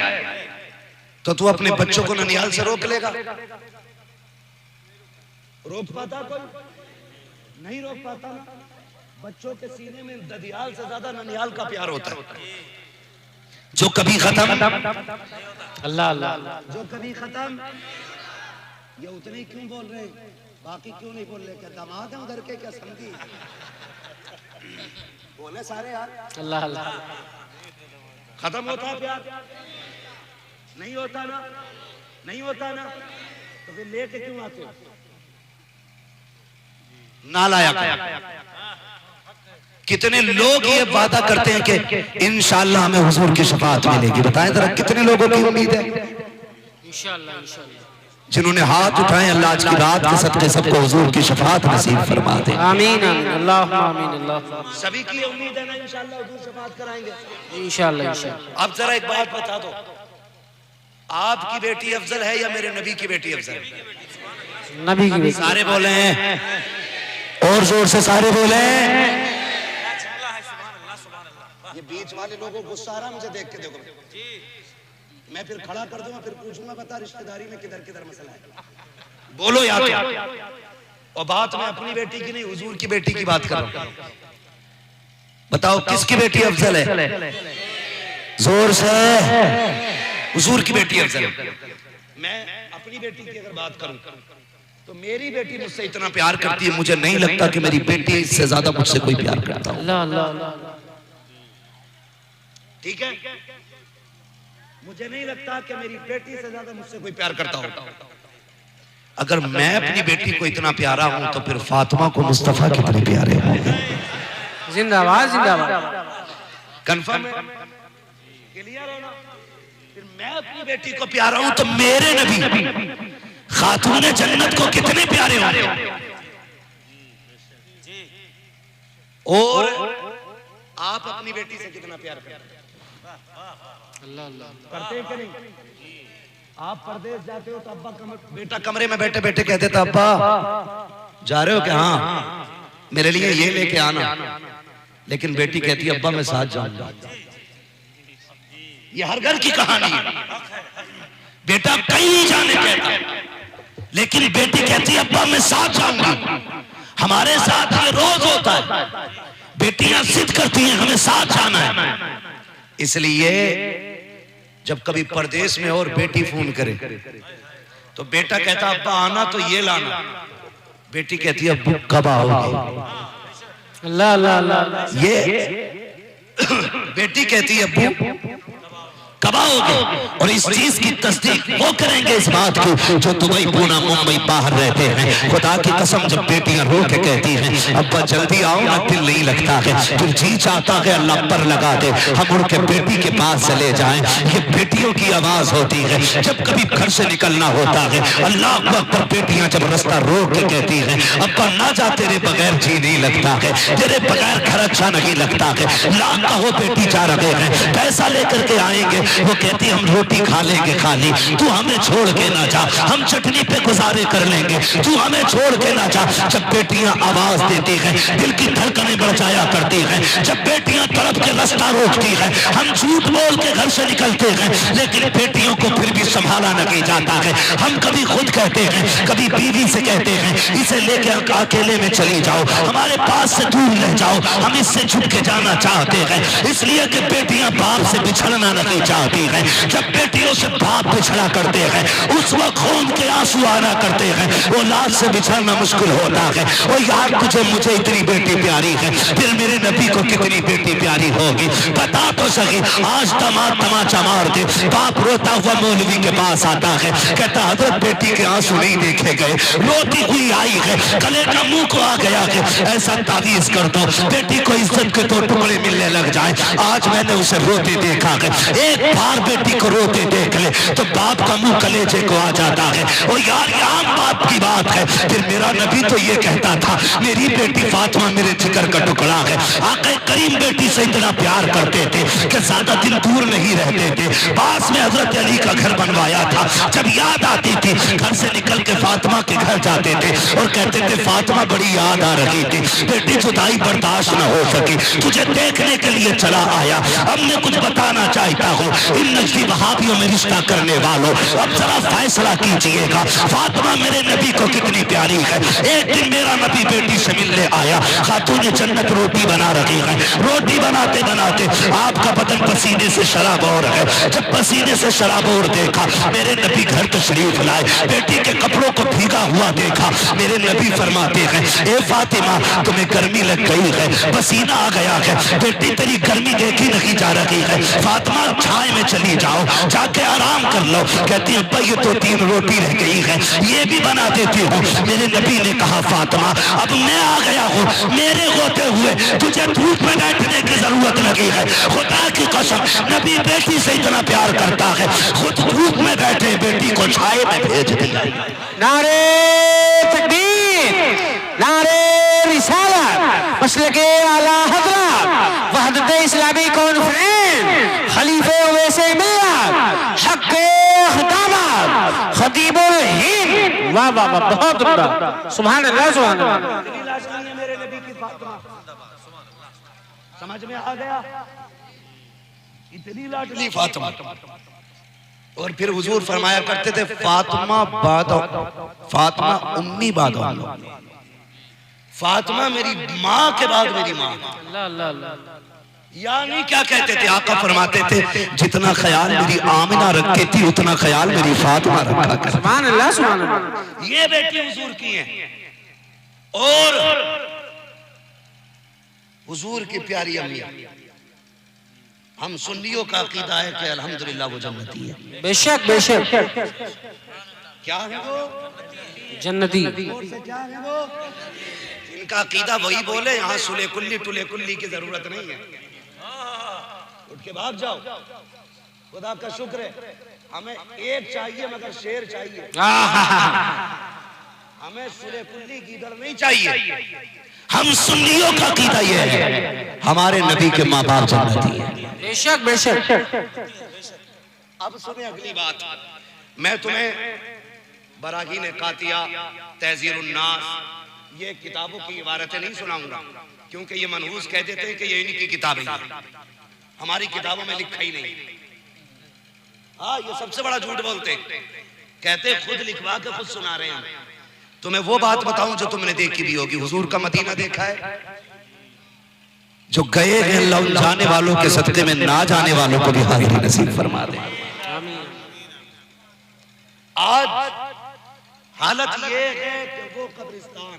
तो तू अपने बच्चों को ननिहाल से रोक लेगा? रोक पाता कोई? नहीं रोक पाता ना। बच्चों के सीने में ददियाल से ज्यादा ननिहाल का प्यार होता है, जो कभी खत्म। अल्लाह अल्लाह। जो कभी खत्म। ये उतने क्यों बोल रहे, बाकी क्यों नहीं बोल रहे? क्या दामाद है उधर के, क्या समझी? बोले सारे यार। अल्लाह अल्लाह। खत्म होता है प्यार? नहीं होता ना, नहीं होता ना, तो फिर लेके क्यों आते हो? नालायक। कितने लोग ये वादा करते हैं कि इंशाअल्लाह हमें हुजूर की शफाअत मिलेगी। बताएं जरा, कितने लोगों की उम्मीद है? इंशाअल्लाह इंशाअल्लाह। जिन्होंने हाथ उठाए, अल्लाह आज की रात के सदके सबको हुजूर की शफाअत नसीब फरमा दे। आमीन आमीन, अल्लाहुम्मा आमीन अल्लाह। सभी की उम्मीद है ना, इंशाअल्लाह हुजूर शफाअत कराएंगे इंशाअल्लाह इंशाअल्लाह। अब जरा एक बात बता दो, आपकी बेटी अफजल है या मेरे नबी की बेटी अफजल है? नबी की बेटी। सारे बोले हैं, और जोर से सारे बोले हैं। ये बीच वाले लोगों को गुस्सा आ रहा मुझे देख के, देखो मैं फिर खड़ा कर दूंगा, फिर पूछूंगा बता रिश्तेदारी में किधर किधर मसला है, बोलो या तो। और बात मैं अपनी बेटी की नहीं, हुजूर की बेटी की बात कर रहा हूं। बताओ किसकी बेटी अफजल है? जोर से। हुजूर की बेटी अफजल है। मैं अपनी बेटी की अगर बात करूं तो मेरी बेटी मुझसे इतना प्यार करती है, मुझे नहीं लगता कि मेरी बेटी इससे ज्यादा मुझसे कोई प्यार करता हो। अल्लाह अल्लाह। ठीक है, मुझे नहीं लगता कि मेरी बेटी से ज्यादा मुझसे कोई प्यार करता हो। अगर मैं अपनी बेटी को इतना प्यारा हूं तो फिर फातिमा को मुस्तफा कितने प्यारे होंगे। जिंदाबाद जिंदाबाद। कंफर्म है? क्लियर है ना? फिर मैं अपनी बेटी को प्यारा हूं तो मेरे नबी खातून जन्नत को कितने प्यारे होंगे। और आप अपनी बेटी से कितना प्यार करते हैं? अल्लाह अल्लाह। करते हैं कि नहीं? आप परदेश जाते हो तो अब्बा बेटा कमरे में बैठे बैठे कहते थे, अब्बा जा रहे हो क्या? हाँ, मेरे लिए ये लेके आना। लेकिन बेटी कहती है, अब्बा मैं साथ जाऊंगा। ये हर घर की कहानी है। बेटा कहीं जाने कहता है, लेकिन बेटी कहती है, अब्बा मैं साथ जाऊंगा। हमारे साथ ये रोज होता है, बेटियां जिद करती हैं हमें साथ जाना है। इसलिए जब कभी परदेश में और बेटी फोन करे तो बेटा कहता, अब्बा आना तो ये लाना। बेटी कहती है, अब्बू कब आओगे? अल्लाह अल्लाह अल्लाह। ये बेटी कहती है, अब्बू कब आओगे? और इस चीज की तस्दीक वो करेंगे इस बात की जो दुबई, पूना, मुंबई बाहर रहते हैं। खुदा की कसम, जब बेटियां रो के कहती हैं, अब्बा जल्दी आओ ना, दिल नहीं लगता है, फिर जी चाहता है अल्लाह पर लगा दे, हम उड़ के बेटी के पास चले जाएं। ये बेटियों की आवाज होती है जब कभी घर से निकलना होता है। अल्लाह अकबर। बेटियां जब रास्ता रोक के कहती हैं, अब्बा ना जा, तेरे बगैर जी नहीं लगता है, तेरे बगैर घर अच्छा नहीं लगता है। लाख कहो बेटी जा रहे हैं, पैसा लेकर के आएंगे। वो कहती हम रोटी खा लेंगे खाली, तू हमें छोड़ के ना जा, हम चटनी पे गुजारे कर लेंगे, तू हमें छोड़ के ना जा। जब बेटियां आवाज देती हैं, दिल की धड़कनें बढ़ जाया करती हैं। जब बेटियां तड़प के रास्ता रोकती हैं, हम झूठ बोल के घर से निकलते हैं, लेकिन बेटियों को फिर भी संभाला नहीं जाता है। हम कभी खुद कहते हैं, कभी बीवी से कहते हैं, इसे लेके अकेले में चली जाओ, हमारे पास से दूर रह जाओ, हम इससे छुप के जाना चाहते हैं। इसलिए कि बेटियां बाप से बिछड़ना नहीं चाहती। आती है। जब बेटियों से बाप बिछड़ा करते हैं उस वक्त खून के आंसू आना करते हैं, औलाद से बिछड़ना मुश्किल होता है। और यार तुझे मुझे इतनी बेटी प्यारी है, फिर मेरे नबी को कितनी बेटी प्यारी होगी बता तो सही। आज दामाद तमाचा मार दे, बाप रोता हुआ मौलवी के पास आता है, कहता हजरत बेटी के आंसू नहीं देखे गए, रोती हुई आई है, गले का मुंह को आ गया है, ऐसा तावीज कर दो बेटी को इज्जत के दो टुकड़े मिलने लग जाए। आज मैंने उसे रोते देखा है, एक बार बेटी को रोते देख ले तो बाप का मुंह कलेजे को आ जाता है। और यार आम बाप की बात है, फिर मेरा नबी तो ये कहता था मेरी बेटी फातिमा मेरे जिगर का टुकड़ा है। आका करीम बेटी से इतना प्यार करते थे कि ज्यादा दिन दूर नहीं रहते थे, पास में हजरत अली का घर बनवाया था। जब याद आती थी घर से निकल के फातिमा के घर जाते थे और कहते थे फातिमा बड़ी याद आ रही थी, बेटी जुदाई बर्दाश्त न हो सकी, तुझे देखने के लिए चला आया। अब मैं कुछ बताना चाहता हूँ इन नजदी वहाबियों में रिश्ता करने वालों, अब जरा फैसला कीजिएगा फातिमा मेरे नबी को कितनी प्यारी है। एक दिन मेरा नबी बेटी से मिलने आया, खातून जन्नत रोटी बना रही है, रोटी बनाते बनाते आपका बदन पसीने से शराबोर है। जब पसीने से शराबोर देखा मेरे नबी घर तशरीफ लाए, बेटी के कपड़ों को भीगा हुआ देखा, मेरे नबी फरमाते हैं ए फातिमा तुम्हें गर्मी लग गई है, पसीना आ गया है, बेटी तेरी गर्मी देखी नहीं जा रही है, फातिमा छाए में चली जाओ, जाके आराम कर लो। कहती है अब्बा ये तो 3 रोटी रह गई है, ये भी बना देती हूँ। मेरे नबी ने कहा फातिमा अब मैं आ गया हूँ, मेरे होते हुए तुझे धूप में बैठने की जरूरत लगी है। खुदा की कसम नबी बेटी से इतना प्यार करता है, खुद धूप में बैठे बेटी को छाए में भेज दिया। नारे तकबीर, नारे रिसालत, मसलके आला हज़रत, वहदत इस्लामी कॉन्फ्रेंस, खलीफे वैसे मिल्लत, हक़ खितामत, खतीबुल हिंद। वाह वाह वाह, बहुत उम्दा, सुभान अल्लाह सुभान अल्लाह। मेरे नबी की फातिमा समझ में आ गया, इतनी लाडली फातिमा। और फिर हुजूर फरमाया करते थे फातिमा बादो, फातिमा उम्मी बादो, फातिमा मेरी माँ के बाद मेरी माँ। यानी क्या कहते थे आका फरमाते थे जितना ख्याल मेरी आमिना रखती थी उतना ख्याल मेरी फातिमा रखा कर। सुभान अल्लाह सुभान अल्लाह। ये बेटी हुजूर की है और हुजूर की प्यारी अम्मी। हम सुन्नियों का अकीदा है कि अल्हम्दुलिल्लाह वो जन्नती है। बेशक बेशक। क्या है वो? जन्नती। क्या है वो? इनका अकीदा वही बोले, यहाँ सुले कुल्ली टुले कुल्ली की जरूरत नहीं है। उठ के भाग जाओ, खुदा का शुक्र है हमें एक चाहिए मगर शेर चाहिए, हमें सुले कुल्ली की इधर नहीं चाहिए। हम सुन्नियों का अकीदा ये है हमारे नबी के माँ बाप जन्नती है। बेशक बेशक। अब सुने अगली बात, मैं तुम्हें बराहीन कातिया, तहज़ीरुन नास ये किताबों की इबारतें नहीं सुनाऊंगा क्योंकि ये मनहूस कह देते हैं कि ये इनकी किताबें हैं, हमारी किताबों में लिखा ही नहीं। हाँ ये सबसे बड़ा झूठ बोलते हैं, कहते खुद लिखवा के खुद सुना रहे हैं। तुम्हें वो बात बताऊं जो तुमने देखी भी होगी, हुजूर का मदीना देखा है? जो गए हैं अल्लाह उन जाने वालों के सदक़े में ना जाने वालों को भी हाज़िरी नसीब फरमा दे। आज हालत ये है कि वो कब्रिस्तान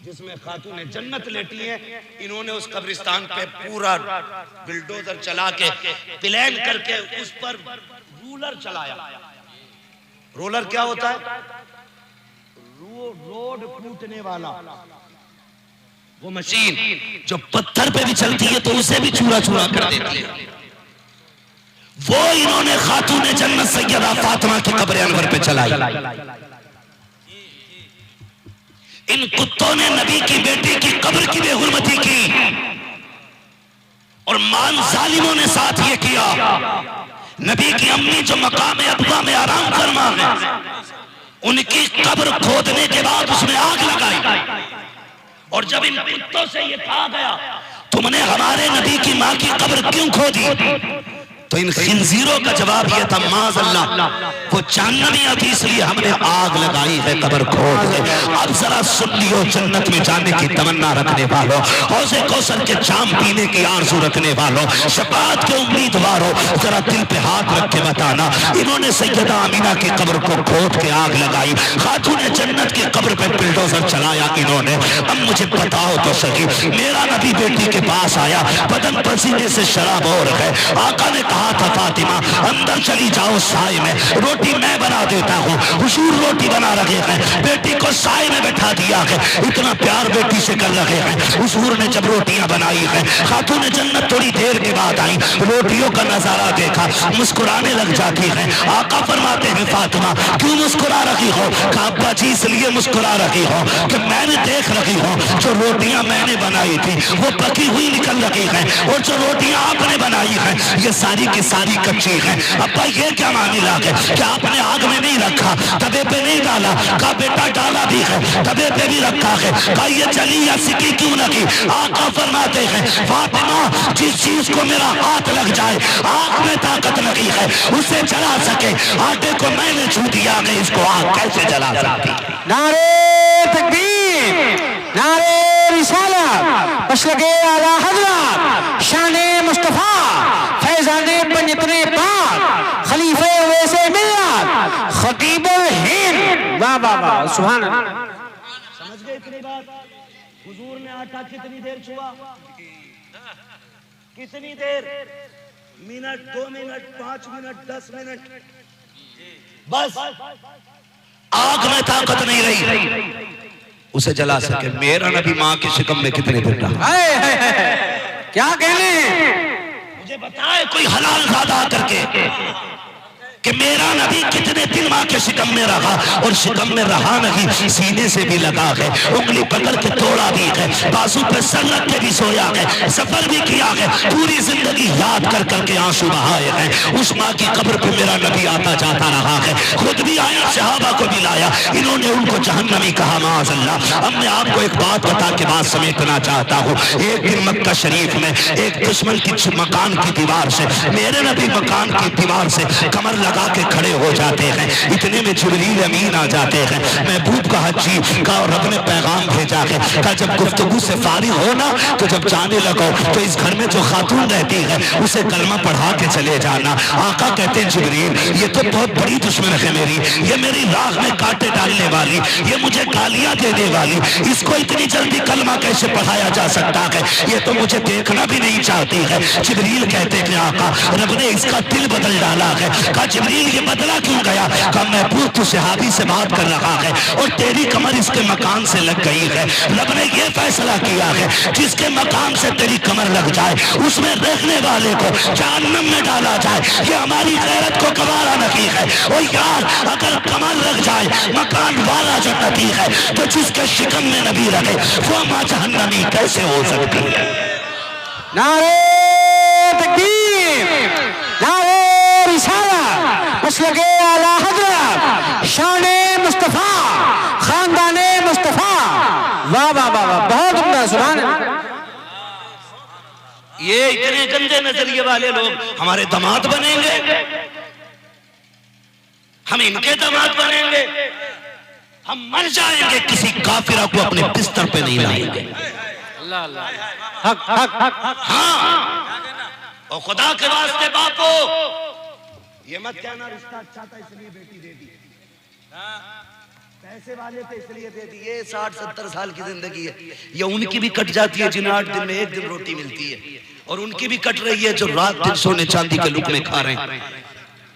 जिसमें खातून जन्नत लेटी है, इन्होंने उस कब्रिस्तान पे पूरा बिल्डोजर चला के प्लान करके उस पर रूलर चलाया। रोलर क्या होता है? रोड कूटने वाला वो मशीन जो पत्थर पे भी चलती है तो उसे भी चूरा चूरा कर देती है। वो इन्होंने खातून जन्नत सैयदा फातिमा की कब्र अनवर पे चलाई। इन कुत्तों ने नबी की बेटी की कब्र की बेहुरमती की और मान जालिमों ने साथ ये किया। नबी की अम्मी जो मकाम अब्बा में आराम फरमा है, उनकी कब्र खोदने के बाद उसमें आग लगाई। और जब इन कुत्तों से ये कहा गया तुमने हमारे नबी की माँ की कब्र क्यों खोदी, तो इन खिंजीरों का जवाब यह था माज़अल्लाह वो जहन्नमी थी इसलिए हमने आग लगाई है कब्र खोद के। अब जरा सुन लियो, जन्नत में जाने की तमन्ना रखने वालों, हौज़े कौसर के जाम पीने की आरज़ू रखने वालों, शफाअत के उम्मीदवारों, जरा दिल पे हाथ रख के बताना, इन्होंने सैयदा आमीना की कब्र को खोद के आग लगाई, खातूने जन्नत की कब्र पे बुलडोजर चलाया इन्होंने। अब मुझे बताओ तो सही, मेरा नबी बेटी के पास आया, बदन पसीने से शराब और है। आका ने कहा था फातिमा अंदर चली जाओ साए में, रोटी मैं बना देता हूँ। हुजूर रोटी बना रहे हैं, बेटी को साए में बैठा दिया है, इतना प्यार बेटी से कर रहे हैं। हुजूर ने जब रोटियां बनाई है, खातून जन्नत थोड़ी देर के बाद आई, रोटियों का नजारा देखा, मुस्कुराने लग जाती है। आका फरमाते हैं फातिमा क्यों मुस्कुरा रही हो? कहा अब्बा जी इसलिए मुस्कुरा रही हो कि मैंने देख रही हूँ जो रोटियां मैंने बनाई थी वो पकी हुई निकल रही है, और जो रोटियां आपने बनाई है ये सारी की सारी कच्ची है। अब्बा ये क्या मामला है कि आपने आग में नहीं रखा, तवे पे नहीं डाला? कहा बेटा डाला भी है, तवे पे भी रखा है। कहा ये जली या सिकी क्यों लगी? आका फरमाते हैं फातिमा जिस चीज को मेरा हाथ लग जाए, आग में ताकत लगी है उसे जला सके, आटे को मैंने छू दिया है, इसको आग कैसे जला सकती? नारे तकबीर, नारे रिसालत, मसलके आला हज़रत, शाने मुस्तफा, फैज़ाने पंजतने पाक, खलीफे वैसे मिल्लत, खतीबुल हिंद। वाह वाह वाह, सुभान अल्लाह। समझ गए इतनी बात? हुजूर ने आटा कितनी देर छुआ? कितनी देर? मिनट, 2 मिनट, 5 मिनट, 10 मिनट, बस। आग में ताकत नहीं रही उसे जला सके। मेरा नबी माँ की शिकम में कितने दिन रहा? क्या कहने? मुझे बताए कोई हलाल ज़ादा करके कि मेरा नबी कितने दिन माँ के शिकम में रहा, और शिकम में रहा नहीं, सीने से भी लगा है, उंगली पकड़ के तोड़ा भी है, बाजू पे सर रख के भी सोया है, सफर भी किया है, पूरी जिंदगी याद कर करके आंसू बहाए हैं। उस माँ की कब्र पे मेरा नबी आता जाता रहा है, खुद भी आया, सहाबा को भी लाया, इन्होंने उनको जहन्नमी कहा माज़अल्लाह। अब मैं आपको एक बात बता के बात समेटना चाहता हूँ। एक दिन मक्का शरीफ में एक दुश्मन की मकान की दीवार से, मेरे नबी मकान की दीवार से कमर लगा के खड़े हो जाते हैं, इतने में जिब्रील अमीन आ जाते हैं। महबूब का हजी का रब ने पैगाम भेजा है, कहा जब गुफ्तगू से फारिग हो ना तो जब जाने लगो तो इस घर में जो खातून रहती है उसे कलमा पढ़ा के चले जाना। आका कहते हैं जिब्रील ये तो बहुत बड़ी दुश्मन है मेरी, ये मेरी राह में कांटे डालने वाली, ये मुझे गालियां देने वाली, इसको इतनी जल्दी कलमा कैसे पढ़ाया जा सकता है? ये तो मुझे देखना भी नहीं चाहती है। जिब्रील कहते हैं आका रब ने इसका दिल बदल डाला है। कहा जिब्रील ये बदला क्यों गया? कहा महबूब तू सहाबी से बात कर रहा है और तेरी कमर इसके मकान से लग गई है, रब ने ये फैसला किया है जिसके मकान से तेरी कमर लग जाए उसमें रहने वाले को जहन्नम में डाला जाए। ये हमारी गैरत को गवारा नहीं है। और यार अगर कमर लग जाए मकान वाला जो नबी है तो जिसके शिकम में नबी रहे वो मां जहन्नमी कैसे हो सकती है? नारे तकबीर, नारे रिसालत, मसलके आला हज़रत, शाने मुस्तफा, खानदाने मुस्तफा। वाह वाह वाह वाह, बहुत उम्दा, सुभान अल्लाह। ये इतने गंदे नजरिए वाले लोग हमारे दामाद बनेंगे, हम इनके दामाद बनेंगे, हम मर जाएंगे, किसी काफिरा को अपने बिस्तर पे नहीं लाएंगे। अल्लाह अल्लाह, हक हक हक। हाँ, और खुदा के वास्ते बापो ये मत कहना रिश्ता अच्छा था इसलिए बेटी दे दी, पैसे वाले थे इसलिए दे दी। ये 60-70 साल की जिंदगी है, ये उनकी भी कट जाती है जिन्हें 8 दिन में 1 दिन रोटी मिलती है, और उनकी भी कट रही है जो रात दिन सोने चांदी के लुकमे खा रहे हैं।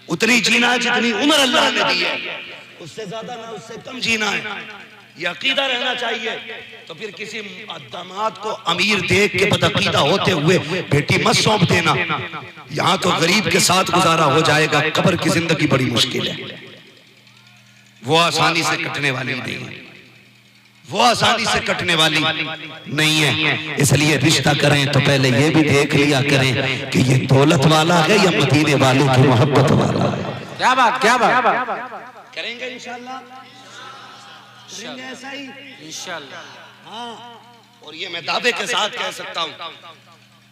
उतनी जीना है जितनी उम्र अल्लाह ने दी है, उससे ज्यादा ना उससे कम जीना है, ये अकीदा रहना चाहिए। तो फिर किसी दामाद को अमीर देख के बदअकीदा होते हुए बेटी मत सौंप देना। यहाँ तो गरीब के साथ गुजारा हो जाएगा, कब्र की जिंदगी बड़ी मुश्किल है, वो आसानी से कटने वाली नहीं है, वो आसानी से कटने वाली नहीं है। इसलिए रिश्ता करें तो पहले ये भी देख लिया करें कि ये दौलत वाला है या मदीने वाले की मोहब्बत वाला है। क्या बात, क्या बात करेंगे इंशाल्लाह, करेंगे ऐसा ही इंशाल्लाह। हाँ, और ये मैं दावे के साथ कह सकता हूँ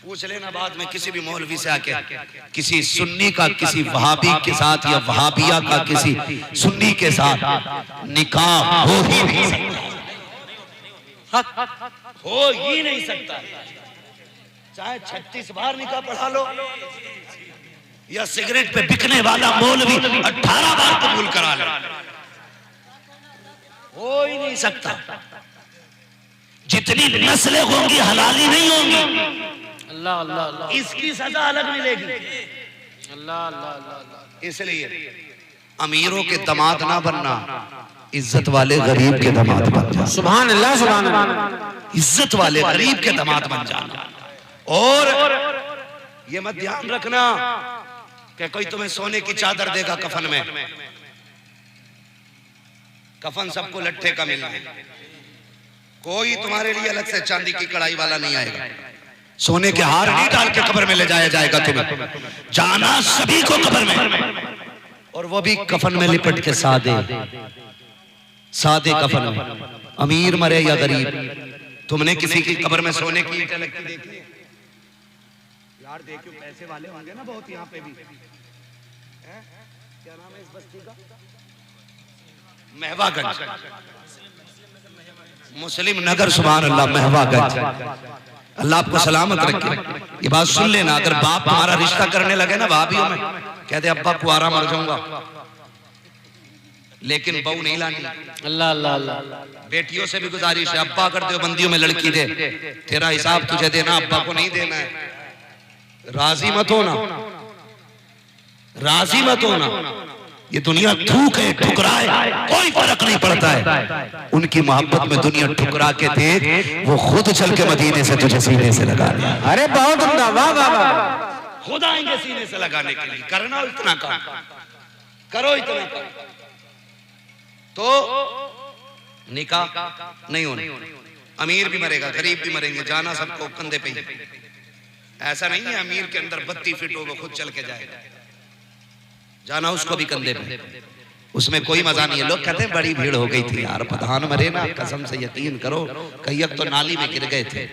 पूछ लेना बाद में किसी भी मौलवी से आके, किसी सुन्नी का किसी वहाबी के साथ या वहाबिया का किसी सुन्नी के साथ निकाह हो ही नहीं सकता, हो ही नहीं सकता। चाहे 36 बार निकाह पढ़ा लो या सिगरेट पे बिकने वाला मौलवी 18 बार कबूल करा लो, हो ही नहीं सकता। जितनी नस्लें होंगी हलाली नहीं होंगी। अल्लाह अल्लाह अल्लाह, इसकी सजा अलग मिलेगी। अल्लाह अल्लाह अल्लाह। इसलिए अमीरों के दामाद ना बनना, इज्जत वाले गरीब के दामाद बन जाना। सुभान अल्लाह सुभान अल्लाह। इज्जत वाले गरीब के दामाद बन जाना। और ये मत ध्यान रखना कि कोई तुम्हें सोने की चादर देगा कफन में, कफन सबको लट्ठे का मिलना है। कोई तुम्हारे लिए अलग से चांदी की कढ़ाई वाला नहीं आएगा। सोने के हार नहीं डाल के कब्र में ले जाया जाएगा तुम्हें, जाना सभी को कब्र में, और वो भी कफन में लिपट के सादे सादे कफन में। अमीर मरे या गरीब, तुमने किसी की कब्र में सोने की ईंटें लगती देखी है? यार देखियो, पैसे वाले होंगे ना बहुत यहाँ पे भी। क्या नाम है इस बस्ती का? महवागंज, मुस्लिम नगर। सुभान अल्लाह, महवागंज। अल्लाह आपको सलामत रखे। ये बात सुन लेना, अगर बाप हमारा रिश्ता करने लगे ना भाभीयों में, कहते अब्बा कुआरा मर जाऊंगा, लेकिन बहू नहीं लानी। अल्लाह अल्लाह अल्लाह। बेटियों से भी गुजारिश है, अब्बा अगर देवबंदियों में लड़की दे, तेरा हिसाब तुझे देना, अब्बा को नहीं देना है। राजी मत होना, राजी मत होना। ये दुनिया थूक है, ठुकराए, कोई फर्क नहीं पड़ता है। उनकी मोहब्बत में दुनिया ठुकरा के देख, वो खुद चल के मदीने से तुझे सीने से लगा ले। अरे बहुत उम्दा, वाह वाह वाह। खुद आएंगे सीने से लगाने के लिए। करना इतना काम, करो इतना काम, तो निकाह नहीं होना। अमीर भी मरेगा, गरीब भी मरेंगे, जाना सबको कंधे पे ही। ऐसा नहीं है अमीर के अंदर 32 फीट हो वो खुद चल के जाएगा, जाना उसको भी कंधे पे। उसमें कोई मजा नहीं है। लोग कहते हैं बड़ी भीड़ हो गई थी यार, प्रधान मरे ना, कसम से यकीन करो कई तो नाली में गिर गए थे।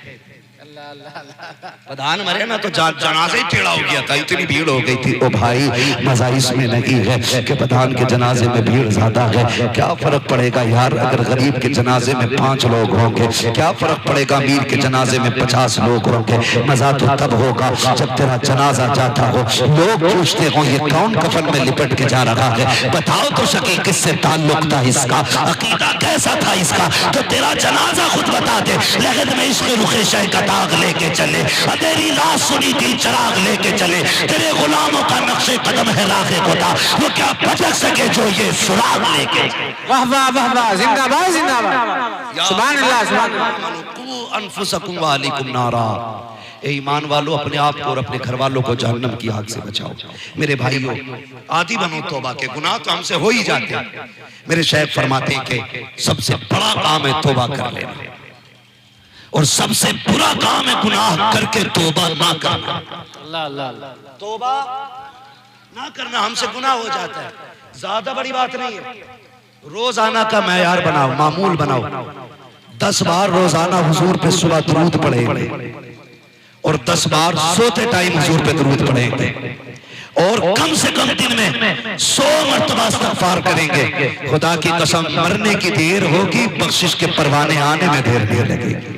प्रधान मरे ना तो जनाजे ही टेढ़ा हो गया था, इतनी भीड़ हो गई थी। ओ भाई, मजा इसमें नहीं है कि प्रधान के जनाजे में भीड़ ज्यादा है। क्या फर्क पड़ेगा यार, अगर गरीब के जनाजे में 5 लोग होंगे, क्या फर्क पड़ेगा अमीर के जनाजे में 50 लोग होंगे। मजा तो तब होगा जब तेरा जनाजा जाता हो, लोग पूछते हो ये कौन कफन में लिपट के जा रहा है, बताओ तो सके किससे ताल्लुक था इसका, अकीदा कैसा था इसका, तो तेरा जनाजा खुद बता दे। लगन में इसके रुखे शह का दाग लेके चले, तेरी लाश सुनी दिल चराग लेके चले, तेरे गुलामों का नक्शे कदम है राखे खुदा, वो क्या भटक सके जो ये सुराग लेके। वाह वाह वाह वाह, जिंदाबाद जिंदाबाद। सुभान अल्लाह सुभान अल्लाह। अनफुसकुम व अहलिकुम नारा। ए ईमान वालों, अपने आप को और अपने घर वालों को जहन्नम की आग से बचाओ। मेरे भाइयों, आदी बनो तौबा के, गुनाह तो हमसे हो ही जाते हैं। मेरे शेख फरमाते हैं कि सबसे बड़ा काम है तौबा कर लेना, और सबसे बुरा काम है गुनाह करके तौबा ना करना। अल्लाह अल्लाह अल्लाह। तौबा ना करना हमसे गुनाह हो जाता है, ज्यादा बड़ी बात नहीं है। रोजाना का मैयार बनाओ, मामूल बनाओ। 10 बार रोजाना हुजूर पे सुबह दुरूद पढ़ेंगे, और 10 बार सोते टाइम हुजूर पे दुरूद पढ़ेंगे, और कम से कम दिन में 100 मरतबा इस्तिग़फ़ार करेंगे। खुदा की कसम, मरने की देर होगी, बख्शिश के परवाने आने में देर लगेगी।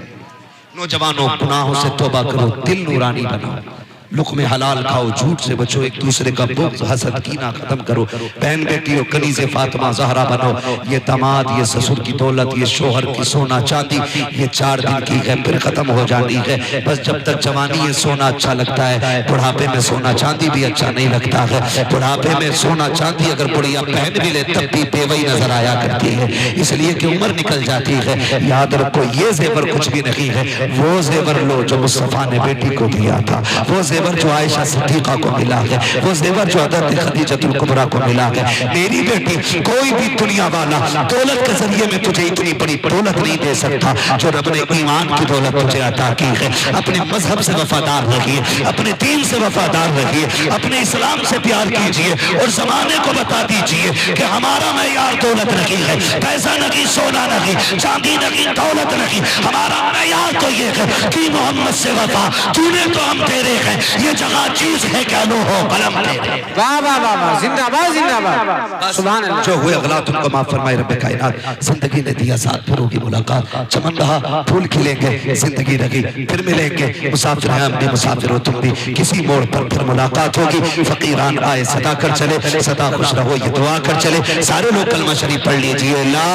नौजवानों, गुनाहों से तौबा करो, दिल नूरानी बनाओ, लुक़्मे हलाल खाओ, झूठ से बचो, एक दूसरे का बुग़्ज़ हसद कीना खत्म करो। बहन बेटियों, कनीज़े फातिमा ज़हरा बनो। ये दामाद, ये ससुर की दौलत, ये शोहर की सोना चांदी, ये 4 दिन की है, फिर खत्म हो जानी है। बस जब तक जवानी है सोना अच्छा लगता है, बुढ़ापे में सोना चांदी भी अच्छा नहीं लगता है। बुढ़ापे में सोना चांदी अगर बुढ़िया पहन भी ले तब भी बेवई नजर आया करती है, इसलिए कि उम्र निकल जाती है। याद रखो, ये जेवर कुछ भी नहीं है, वो जेवर लो जो मुस्तफ़ा ने बेटी को दिया था, वो जेवर जो आयशा सिद्दीका को मिला है, वो जेवर जो हज़रत खदीजतुल कुबरा को मिला है। मेरी बेटी, कोई भी दुनिया वाला दौलत के जरिए में तुझे इतनी बड़ी दौलत नहीं दे सकता जो रब ने ईमान की दौलत तुझे अता की है। अपने मजहब से वफादार रहिए, अपने दीन से वफादार रहिए, अपने इस्लाम से प्यार कीजिए और जमाने को बता दीजिए कि हमारा मैयार दौलत नहीं है, पैसा नहीं, सोना नहीं, चांदी नहीं, दौलत नहीं। हमारा मैयार तो ये है कि मोहम्मद से वफा, तूने तो हम तेरे हैं, ये जगह चीज है क्या लो हो कलम तेरे। वाह वाह वाह वाह, जिंदाबाद जिंदाबाद, सुभान अल्लाह। जो हुए अगलात उनको माफ फरमाए रब्बे कायनात। जिंदगी ने दिया साथ, फिर होगी मुलाकात, चमन रहा फूल खिलेंगे, जिंदगी रही फिर मिलेंगे। मुसाफिर हैं हम भी, मुसाफिर हो तुम भी, किसी मोड़ पर फिर मुलाकात होगी। फकीरान आए सदा कर चले, सदा खुश रहो ये दुआ कर चले। सारे लोग कलमा शरीफ पढ़ लीजिए, ला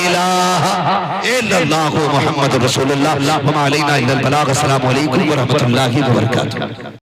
इलाहा इल्लल्लाहु मुहम्मदुर रसूलुल्लाह व मा अलैना इल्लल बलाग। अस्सलामु अलैकुम व रहमतुल्लाहि व बरकातुहू।